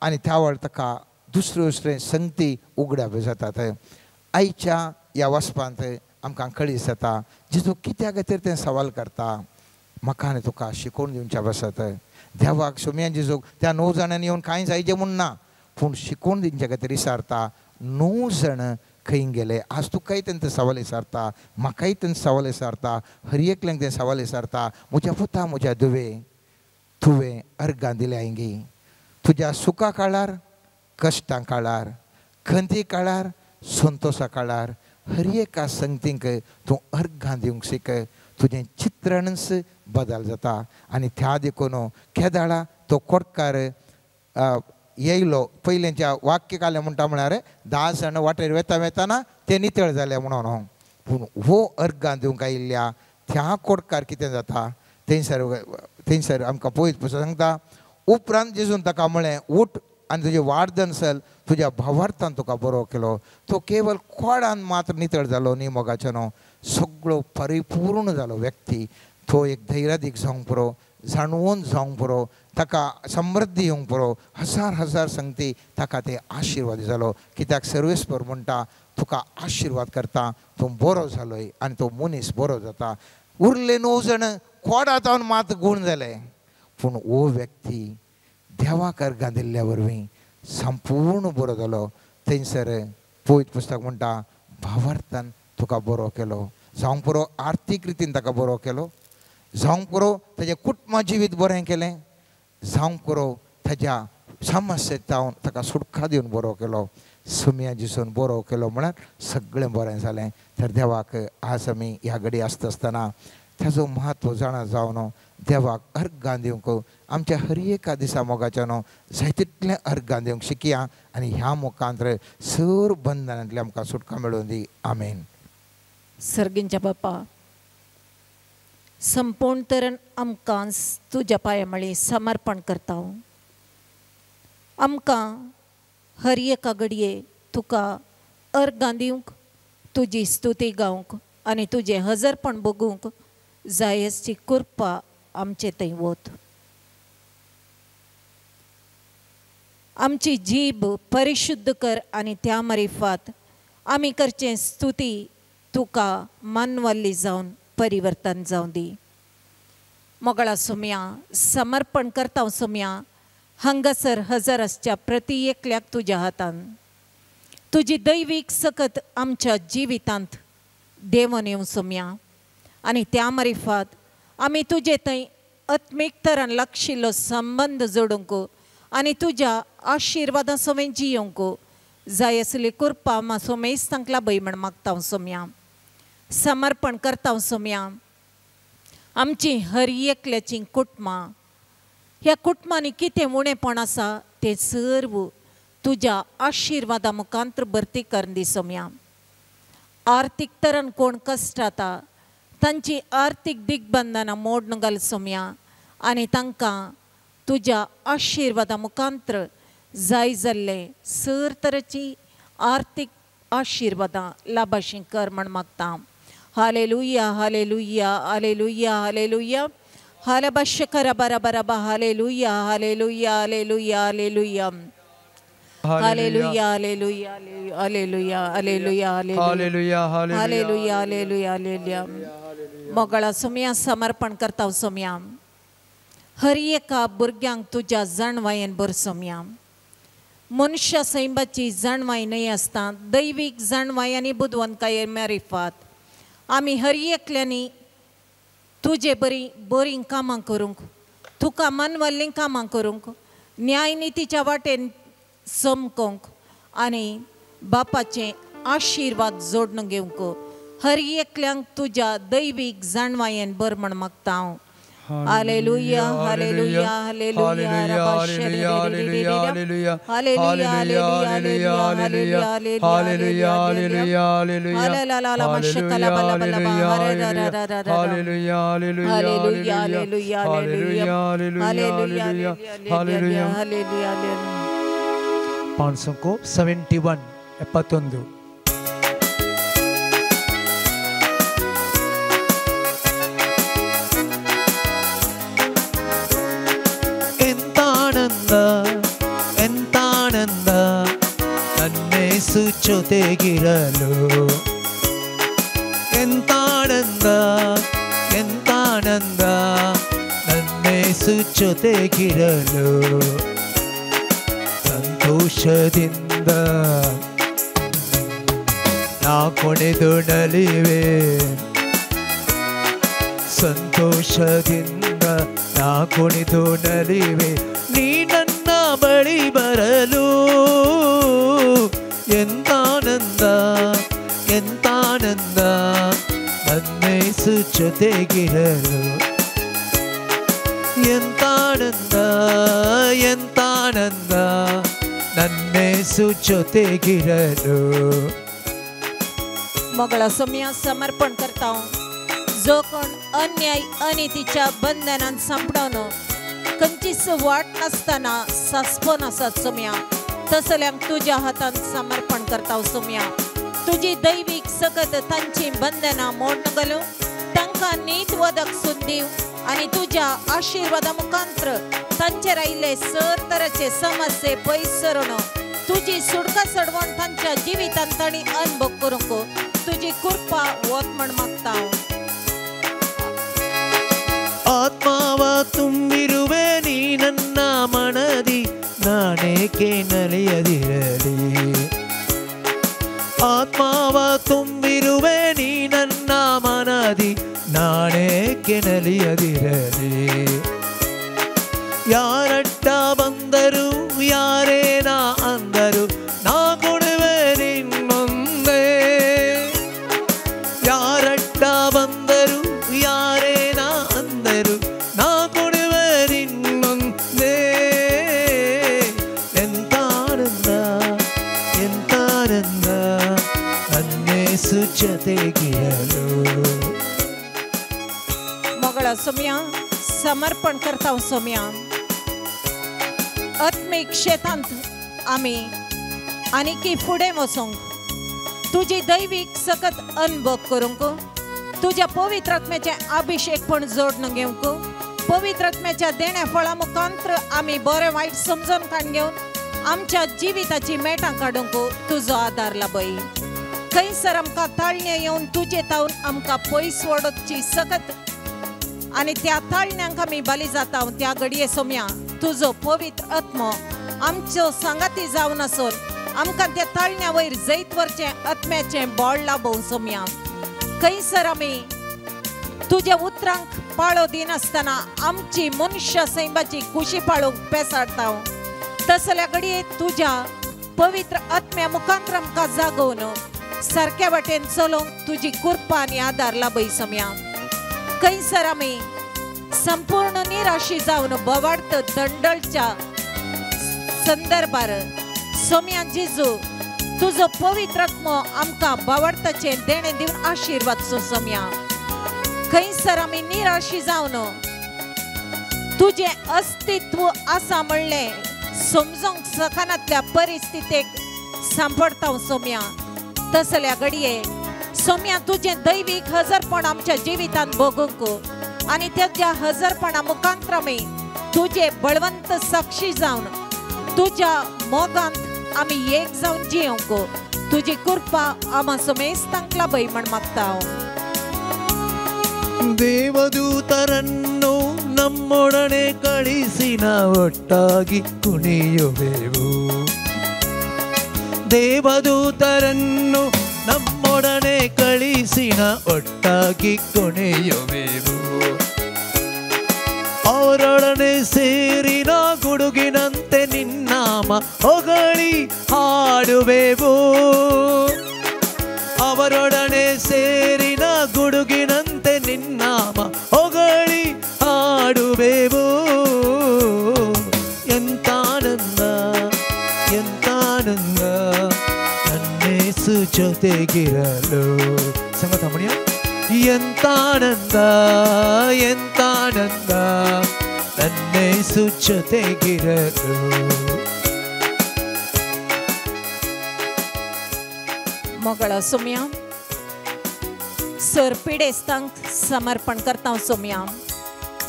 आनी त्या वेळ ताका दुसरे दुसरे संगती उगड्याप जातात. आयच्या ह्या वचपांत आमकां कळीत जाता जेजू कित्या खातीर तें सवाल करता. म्हाका आनी तुका शिकोवन दिवच्या बसत. देवाक सोम्या जेजूक त्या 9 जाणांनी येवन कांय जायचें म्हूण ना, पूण शिकोवन दिवचे खातीर विचारता 9 जण खंय गेले. आज तुकाय तेंचो सवाल विचारता, म्हाकाय तेंचो सवाल विचारता, हर एकल्यांक तें सवाल विचारता. म्हज्या पुता म्हज्या धुवे तुवें अर्गां दिल्या हिंगी. तुज्या सुखा काळार, कश्टां काळार, खंती काळार, संतोशा काळार हर एका संगतींक तूं अर्गां दिवंक शिक. तुजें चित्रणच बदल जाता. आनी त्या देखून केदाळा तो कोडकार येयलो. पयलींच्या वाक्य काले म्हणटा म्हळ्यार 10 जण वाटेर वेताना ते नितळ जाले म्हणून. पूण हो अर्गां दिवंक आयिल्ल्या त्या कोडकार कितें जाता थंयसर आमकां पळयत पुस्तक सांगता. उपरांत जेजून ताका म्हळें उठ आनी तुजें वार्दन चल, तुज्या भावार्थान तुका बरो केलो. तो केवळ कोडान मात्र नितळ जालो न्ही मोगाचो न्हू, सगळो परिपूर्ण जालो व्यक्ती. तो एक धैर्यादीक जावंक पुरो, जाणवून जावंक पुरो, ताका समृद्धी येवंक पुरो. हजार हजार संगती ताका ते आशिर्वाद जालो. कित्याक सर्वेस्पर म्हणटा तुका आशिर्वाद करता, तूं बरो जालोय आनी तो मनीस बरो जाता. उरले 9 जण कोडात जावन मात गूण जाले, पूण हो व्यक्ती देवाक अर्गां दिल्ल्या वरवीं संपूर्ण बरो जालो. थंयसर पळयत पुस्तक म्हणटा भावार्थान तुका बरो केलो. जावंक पुरो आर्थीक रितीन ताका बरो केलो, जावंक पुरो ताजें कुटुंब जिवीत बरें केलें, जावंक पुरो ताज्या समस्येक जावन ताका सुटका दिवन बरो केलो. सुम्या दिसून बरो केलो म्हळ्यार सगळें बरें जालें. तर देवाक आज आमी ह्या घडी आसता आसतना ताजो म्हत्व जाणा जावन देवाक अर्गां दिवंक आमच्या हर एका दिसा मोगाच्या न्हू जाय तितलें अर्गां दिवंक शिकया. आनी ह्या मुखांतर सर बंधनांतली आमकां सुटका मेळोवन दी. आमेन. सर्गींच्या बापा, संपूर्ण तरेन आमकां तुज्या पांया मळी समर्पण करता. आमकां हर एका घडये तुका अर्गां दिवंक, तुजी स्तुती गावंक आनी तुजें हजरपण बगूंक जाय असची कृपा आमचे थंय वत. आमची जीब परिशुद्ध कर आनी त्या मरिफात आमी करचें स्तुती तुका मानवल्ली जावन परिवर्तन जावं दी. मोगळा सुम्या समर्पण करता सुम्या हांगासर हजर आसच्या प्रति एकल्याक तुज्या हातान तुजी दैवीक सकत आमच्या जिवितांत देवून येवं सुम्या. आनी त्या मरिफात आमी तुजे थंय आत्मीक तरान लागशिल्लो संबंद जोडूंक आनी तुज्या आशिर्वादां सोमें जियोंक जाय आसली कृपा मातसो मेस्तांक लाभय म्हण मागता सोम्या. समर्पण करता सोम्या आमची हर एकल्याची कुटुंबां, ह्या कुटुंबांनी कितें उणेपण आसा तें सर्व तुज्या आशिर्वादा मुखांतर भरती करून दी सोम्या. आर्थीक तरान कोण कश्टाता तांची आर्थीक दिग्बंधनां मोडून घाल सोम्या. आनी तांकां तुज्या आशिर्वादा मुखांतर जाय जाल्ले सर तरेची आर्थीक आशिर्वादां लाभाशी कर म्हण मागता. हालेलुया हालेलुया हालेलुया हालेलुया हालबशकर बरबरबा hallelujah hallelujah hallelujah hallelujah hallelujah hallelujah hallelujah hallelujah hallelujah hallelujah hallelujah hallelujah मोगळा सोम्या समर्पण करता सोम्या हर एका भुरग्यांक तुज्या जाणवायेन भर सोम्या मनुष्य सैमाची जाणवाय न्हय आसता दैवीक जाणवाय आनी बुदवंतकाये मेरिफात आमी हर एकल्यांनी तुजे बरी कामां करूंक तुका मनवल्लीं कामां करूंक न्याय नितीच्या वाटेन समकोंक आनी बापाचे आशिर्वाद जोडून घेवंक हर एकल्यांक तुज्या दैवीक जाणवायेन बर म्हण मागता हांव hallelujah hallelujah hallelujah hallelujah hallelujah hallelujah hallelujah hallelujah hallelujah मशकला बला बला hallelujah hallelujah hallelujah hallelujah hallelujah hallelujah hallelujah 571 71 ಎಂತಾನಂದ ನನ್ನೇಸು ಜೊತೆಗಿರಲು ಎಂತಾನಂದ ಎಂತಾನಂದ ನನ್ನೇಸು ಜೊತೆಗಿರಲು ಸಂತೋಷದಿಂದ ನಾ ಕುಣಿದು ನಲಿವೆ ಸಂತೋಷದಿಂದ ನಾ ಕುಣಿದು ನಲಿವೆ ನೀ ನನ್ನ ಬಳಿ ಬರಲು ಎಂತಾನಂದ ಎಂತಾನಂದ ನನ್ನೇಸು ಜೊತೆಗಿರಲು ಎಂತಾನಂದ ಎಂತಾನಂದ ನನ್ನೇಸು ಜೊತೆಗಿರಲು मोगळा सोम्या समर्पण करता जो कोण अन्याय अनितीच्या बंधनान सांपडवन खंयचीच वाट नासतना सासपन आसात सोम्या तसल्यांक तुज्या हातान समर्पण करता सोम्या तुजी दैवीक सकत तांची बंधनां मोडून घालूं तांकां नीत वदक सुद्दीव आनी तुज्या आशिर्वादा मुखांतर तांचेर आयिल्ले सर तरेचे समस्ये पयस सरून तुजी सुडका चडवण तांच्या जिवितांत तांणी अनुभव करूंक तुजी कृपा वत म्हण मागता ಆತ್ಮವ ತುಂಬಿರುವೆ ನೀ ನನ್ನ ಮನದಿ ನಾನೇಕೆ ನಲಿಯದಿರಲಿ ಆತ್ಮವ ತುಂಬಿರುವೆ ನೀ ನನ್ನ ಮನದಿ ನಾನೇಕೆ ನಲಿಯದಿರಲಿ ಯಾರಡ್ಡ ಬಂದರು ಯಾರೇನ ಅಂದರು ನಾ ಕೊಡುವೆ ನಿನ್ನೊಂದೇ ಯಾರಡ್ಡ ಬಂದರು ಯಾರೇನ ಅಂದರು ನಾ ಕೊಡುವೆ ನಿನ್ನೊಂದೇ ಎಂತಾನಂದ ಎಂತಾನಂದ ನನ್ನೇಸು ಜೊತೆಗಿರಲು मोगळा सोम्या समर्पण करता सोम्या आत्मीक क्षेत्रांत आमी आनीकी फुडें वचूंक तुजी दैवीक सकत अनुभव करूंक तुज्या पवित्र आत्म्याचे अभिषेकपण जोडून घेवंक पवित्र आत्म्याच्या देण्या फळा मुखांतर आमी बरें वायट समजून काडून घेवन आमच्या जिविताची मेटां काडूंक तुजो आदार लाभय खंयसर आमकां ताळण्यो येवन तुजे तावन आमकां पयस वडोवची सकत आनी त्या ताळण्यांक आमी बली जाता त्या घडये सोम्या तुजो पवित्र आत्मो आमच्यो सांगाती जावन आसून आमकां त्या ताळण्या वयर जैत वरचें आत्म्याचें बोळ लाभोव सोम्या खंयसर आमी तुज्या उतरांक पाळो दिनासतना आमची मनुष्य सैमाची खुशी पाळोवंक पेसाडता तसल्या घडये तुज्या पवित्र आत्म्या मुखांतर आमकां जागोवन सारक्या वाटेन चलोवंक तुजी कृपा आनी आदार लाभय सोम्या खंयसर आमी संपूर्ण निराशी जावन बोवाडत दंडळच्या संदर्भार सोम्या जेजू तुजो पवित्र आत्मो आमकां बोवाडताचें देणें दिवन आशिर्वाद सोम्या खंयसर आमी निराशी जावन तुजें अस्तित्व आसा म्हणलें समजूंक सकानांतल्या परिस्थितीक सांपडता सोम्या तसल्या घडये सोम्या तुझे दैवीक हजरपण आमच्या जिवितांत भोगूंक आनी त्याच्या हजरपणा मुखांतर आमी तुझे बळवंत साक्षी जावन तुझ्या मोगांत आमी एक जावन जियोंक तुजी कृपा आमा समेस्तांक लाभय म्हण मागता ದೇವದೂತರನ್ನು ನಮ್ಮೊಡನೆ ಕಳಿಸಿ ಒಟ್ಟಾಗಿ ಕುಣಿಯುವೆವು. ದೇವದೂತರನ್ನು ನಮ್ಮೊಡನೆ ಕಳಿಸಿ ಒಟ್ಟಾಗಿ ಕುಣಿಯುವೆವು. ಅವರೊಡನೆ ಸೇರಿನ ಗುಡುಗಿನಂತೆ ನಿನ್ನಾಮ ಹೊಗಳಿ ಹಾಡುವೆವು. ಅವರೊಡನೆ ಸೇರಿನ ಗುಡುಗಿನಂತೆ ನಿನ್ನಾಮ ಹೊಗಳಿ ಹಾಡುವೆವು. ಎಂತಾನಂದ ಎಂತಾನಂದ ನನ್ನೇಸು ಜೊತೆಗಿರಲು. ಸಂಗತ ಮಣಿಯ ಎಂತಾನಂದ ಎಂತಾನಂದ ನನ್ನೇಸು ಜೊತೆಗಿರಲು. मोगळा सोम्या सर पिडेस्तांक समर्पण करता. सोम्या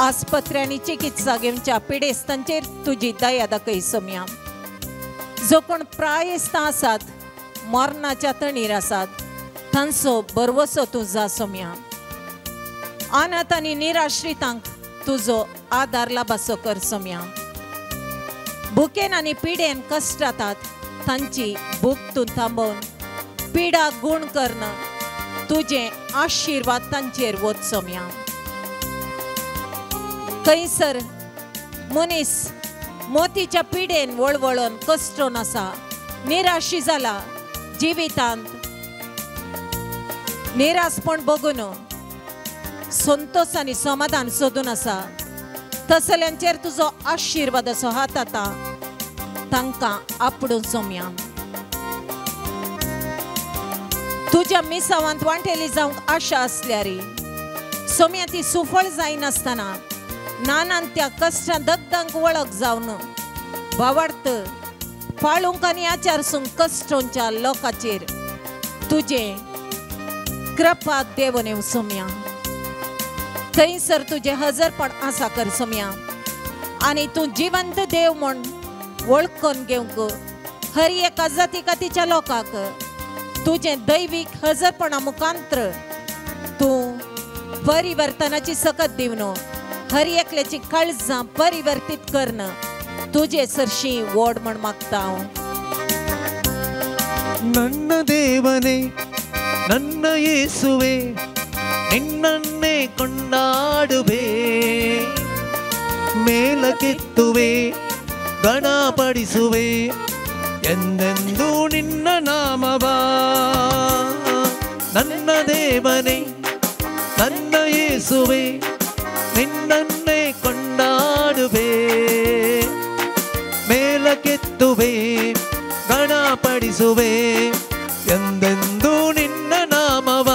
आस्पत्री आनी चिकित्सा घेवच्या पिडेस्तांचेर तुजी दया दाखय. सोम्या जो कोण प्रायेस्त आसात, मरणाच्या तणीर आसात, तांचो बरवसो तूं जा. सोम्या अनाथ आनी निराश्रितांक तुजो आदार लाभासो कर. सोम्या भुकेन आनी पिडेन कश्टातात, तांची भूक तूं थांबोवन पिडा गुण करण तुझे आशीर्वाद तांचेर वच. सोम्या कैसर मनीस मोतीच्या पिडेन वळवळून कश्टून आसा, निराशी जाला, जिवितांत निरासपण बघून संतोष आनी समाधान सोदून आसा, तसल्यांचेर तुजो आशीर्वाद असो हात आता तांकां आपडून. सोम्या तुझ्या मिसावांत वांटेली जावंक आशा असल्यार सोम्या ती सुफळ जायनासतना नानान त्या कश्टां दगदांक वळख जावन भावार्थ पाळूंक आनी आचारसूंक कश्टोंच्या लोकांचेर तुझे कृपा देवून येवं. सोम्या थंयसर तुझे हजरपण आसा कर. सोम्या आनी तूं जिवंत देव म्हूण वळखून घेवंक हर एका जाती कातीच्या लोकांक तुझे दैविक हजरपणा मुखांतर तूं परिवर्तनाची सकत दिवन हर एकल्याची काळजां परिवर्तीत करण तुझे सरशी वोड म्हण मागता. ನನ್ನ ದೇವನೇ ನನ್ನ ಯೇಸುವೆ ನಿನ್ನನ್ನೇ ಕೊಂಡಾಡುವೆ, ಮೇಲಕ್ಕೆತ್ತುವೆ ಗಣಪಡಿಸುವೆ ಎಂದೆಂದೂ ನಿನ್ನ ನಾಮವ. ನನ್ನ ದೇವನೇ ನನ್ನ ಯೇಸುವೆ ನಿನ್ನನ್ನೇ ಕೊಂಡಾಡುವೆ, ಮೇಲಕ್ಕೆತ್ತುವೆ ಗಣಪಡಿಸುವೆ ಎಂದೆಂದೂ ನಿನ್ನ ನಾಮವ.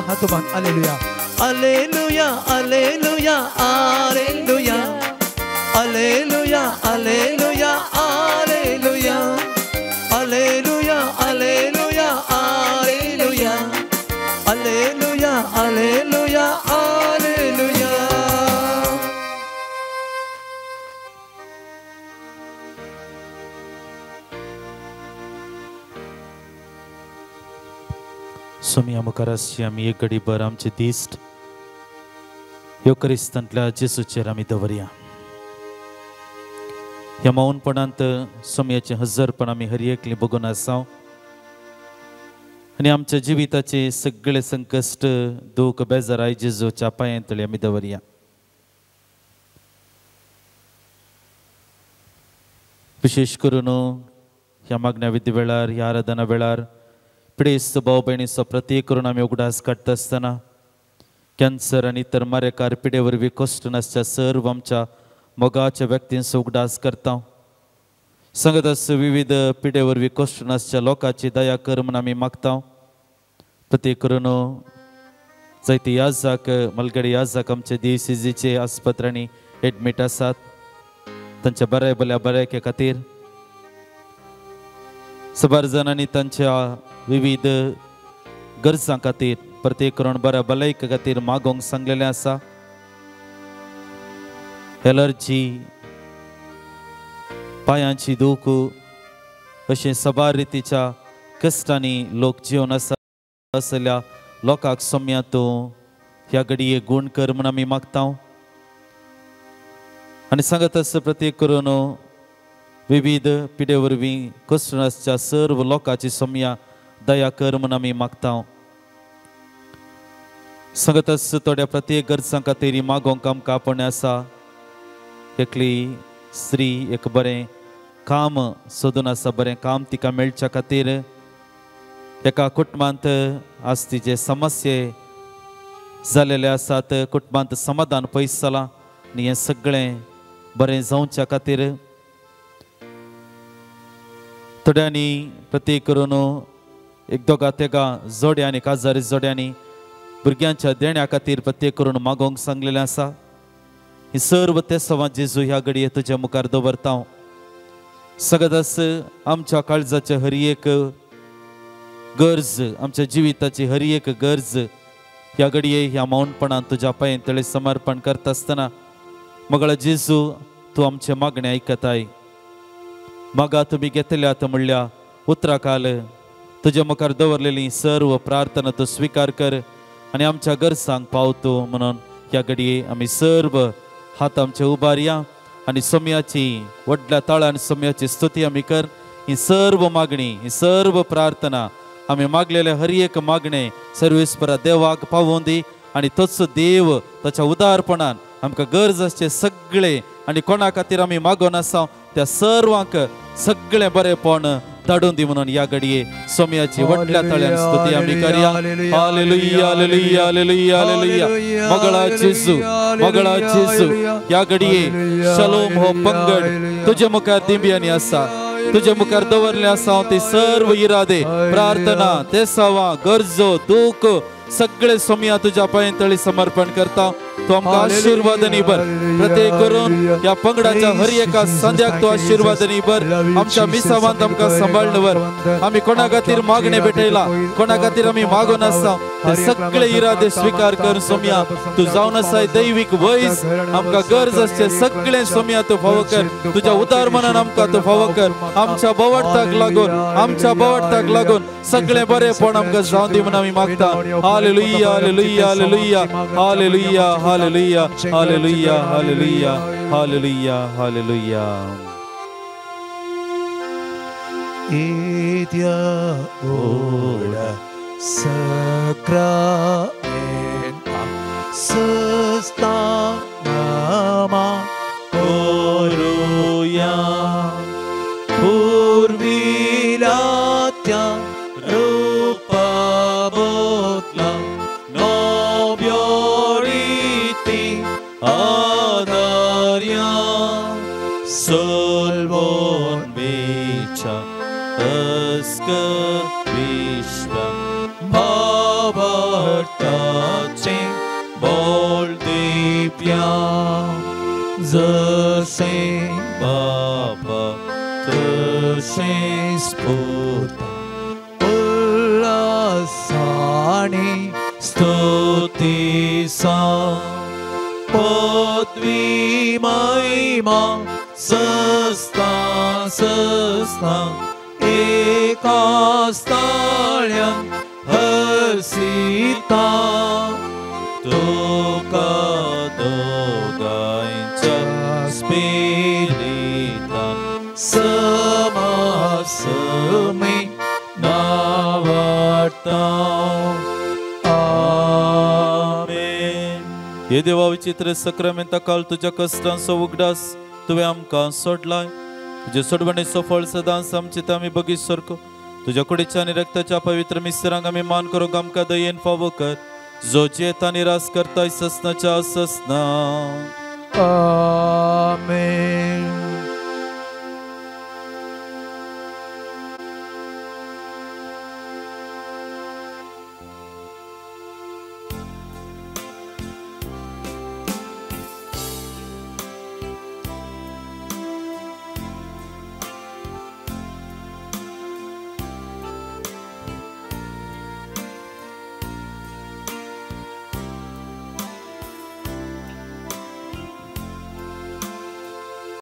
ಹತುಮಾನ್ alleluia alleluia alleluia alleluia alleluia alleluia alleluia alleluia alleluia alleluia alleluia alleluia alleluia. सोम्या मुखार आमी एक घडीभर आमचे दिश्ट योकरिस्तांतल्या जेसूचेर आमी दवरया. ह्या मौनपणांत सोम्याचे हजरपण आमी हर एकली बघून आसाव आनी आमच्या जिविताचे सगळे संकश्ट दूख बेजाराय जेजूच्या पांयातळी आमी दवरया. विशेष करून ह्या मागण्या विधी वेळार ह्या आराधना वेळार पिडेस्त भाव भयणीचो प्रत्येक करून आमी उगडास काडटा आसतना कॅन्सर आनी इतर मारेकार पिडे वरवीं कश्ट नासच्या सर्व आमच्या मोगाच्या व्यक्तींचो उगडास करता. संगत विविध पिडे वरवीं कश्ट नासच्या लोकांची दया कर म्हूण आमी मागता. प्रत्येक करून जायते याजाक मलगडे याजाक आमचे DCGचे आस्पत्रांनी एडमीट आसात, तांच्या बऱ्याके खातीर सबार जाणांनी तांच्या विविध गरजां खातीर प्रत्येक करून बऱ्या भलायके खातीर मागोवंक सांगलेलें आसा. एलर्जी, पांयांची दूख अशें सबार रितीच्या कश्टांनी लोक जिवन आसा असल्या लोकांक सोम्या तूं ह्या घडये गुण कर म्हूण आमी मागता आनी सांगत आसा प्रत्येक करून विविध पिढे वरवीं कोस्टनाच्या सर्व लोकांची सोम्या दया कर म्हूण आमी मागता सांगत आसा थोड्या प्रत्येक गरजां खातीर मागोवंक आमकां आपण आसा एकली स्त्री एक बरें काम सोदून आसा बरें काम तिका मेळच्या खातीर एका कुटुंबांत आज तिचे समस्ये जालेले आसात कुटुंबांत समाधान पयस जालां आनी हें सगळें बरें जावच्या खातीर थोड्यांनी प्रत्येक करून एक दोगा तेगा जोड्यांनी काजारी जोड्यांनी भुरग्यांच्या देण्या खातीर प्रत्येक करून मागोवंक सांगलेलें आसा ही सर्व ते सवां जेजू ह्या घडये तुज्या मुखार दवरता सगळ्यास आमच्या काळजाचे हर एक गरज आमच्या जिविताची हर एक गरज ह्या घडये ह्या मौनपणान तुज्या पांय तळे समर्पण करता आसतना मगळा जेजू तूं आमचे मागणे आयकताय मागा तुमी घेतल्यात म्हणल्या उतराकाल तुज्या मुखार दवरलेली सर्व प्रार्थना तूं स्वीकार कर आनी आमच्या गरजांक पावतो म्हणून ह्या घडये आमी सर्व हात आमचे उबारया आनी सोम्याची व्हडल्या ताळान सोम्याची स्तुती आमी कर ही सर्व मागणी ही सर्व प्रार्थना आमी मागलेले हर एक मागणे सर्वेस्परा देवाक पावोवन दी आनी तोच देव ताच्या उदारपणान आमकां गरज आसचे सगळे आनी कोणा खातीर आमी मागोन आसा त्या सर्वांक सगळें बरेंपण धाडून दी म्हणून ह्या घडये सोम्याची व्हडल्या ताळ्यान स्तुती आमी करया हालेलुया हालेलुया हालेलुया हालेलुया मगळा जेजू ह्या घडये शलोम हो पंगड तुजे मुखार दिंब्यांनी आसा तुजे मुखार दवरले आसा ते सर्व इरादे प्रार्थना ते सवा गरजो दूख सगळे सोम्या तुज्या पांय तळी समर्पण करता तू आमकां आशीर्वादांनी भर प्रत्येक करून ह्या पंगडाच्या हर एका संध्याक तू आशीर्वादांनी भर आमच्या मिसावांत आमकां सांबाळन भर आमी कोणा खातीर मागणे भेटयला कोणा खातीर आमी मागोन आसा ते सगळे इरादे स्वीकार कर सोम्या तू जावन आसाय दैवीक वैस आमकां गरज आसचे सगळे सोम्या तू फावो कर तुज्या उदार मनान आमकां तू फावो कर आमच्या बवडताक लागून सगळे बरेपण आमकां जावन दी म्हणून आमी मागता hallelujah hallelujah hallelujah hallelujah hallelujah hallelujah hallelujah hallelujah hallelujah Idia ora sacramenta sustanama Oruya Purvilatya rupa botla nobioriti adarya solvon becha Askar Vishwa Bhavartache Boldipya Zase Baba Tase Sputa Ullasani Stutisa Podvi Maima Sasta Sasta Ekastalyan Hasita Tuka Dogaincha Spiritan Samasami Navarta Amen. हे देवा विचित्र सक्रामेंता काल तुझ्या कष्टांचो उगडास तुवें आमकां सोडलाय तुझे सोडवणेचो फळ सदांच आमचे आमी बगीच सारको तुझ्या कुडीच्या आनी रक्ताच्या पवित्र मिस्रांक आमी मान करूंक आमकां दयेन फावो कर जो जेता निराश करताय ससनाच्या ससना Amen.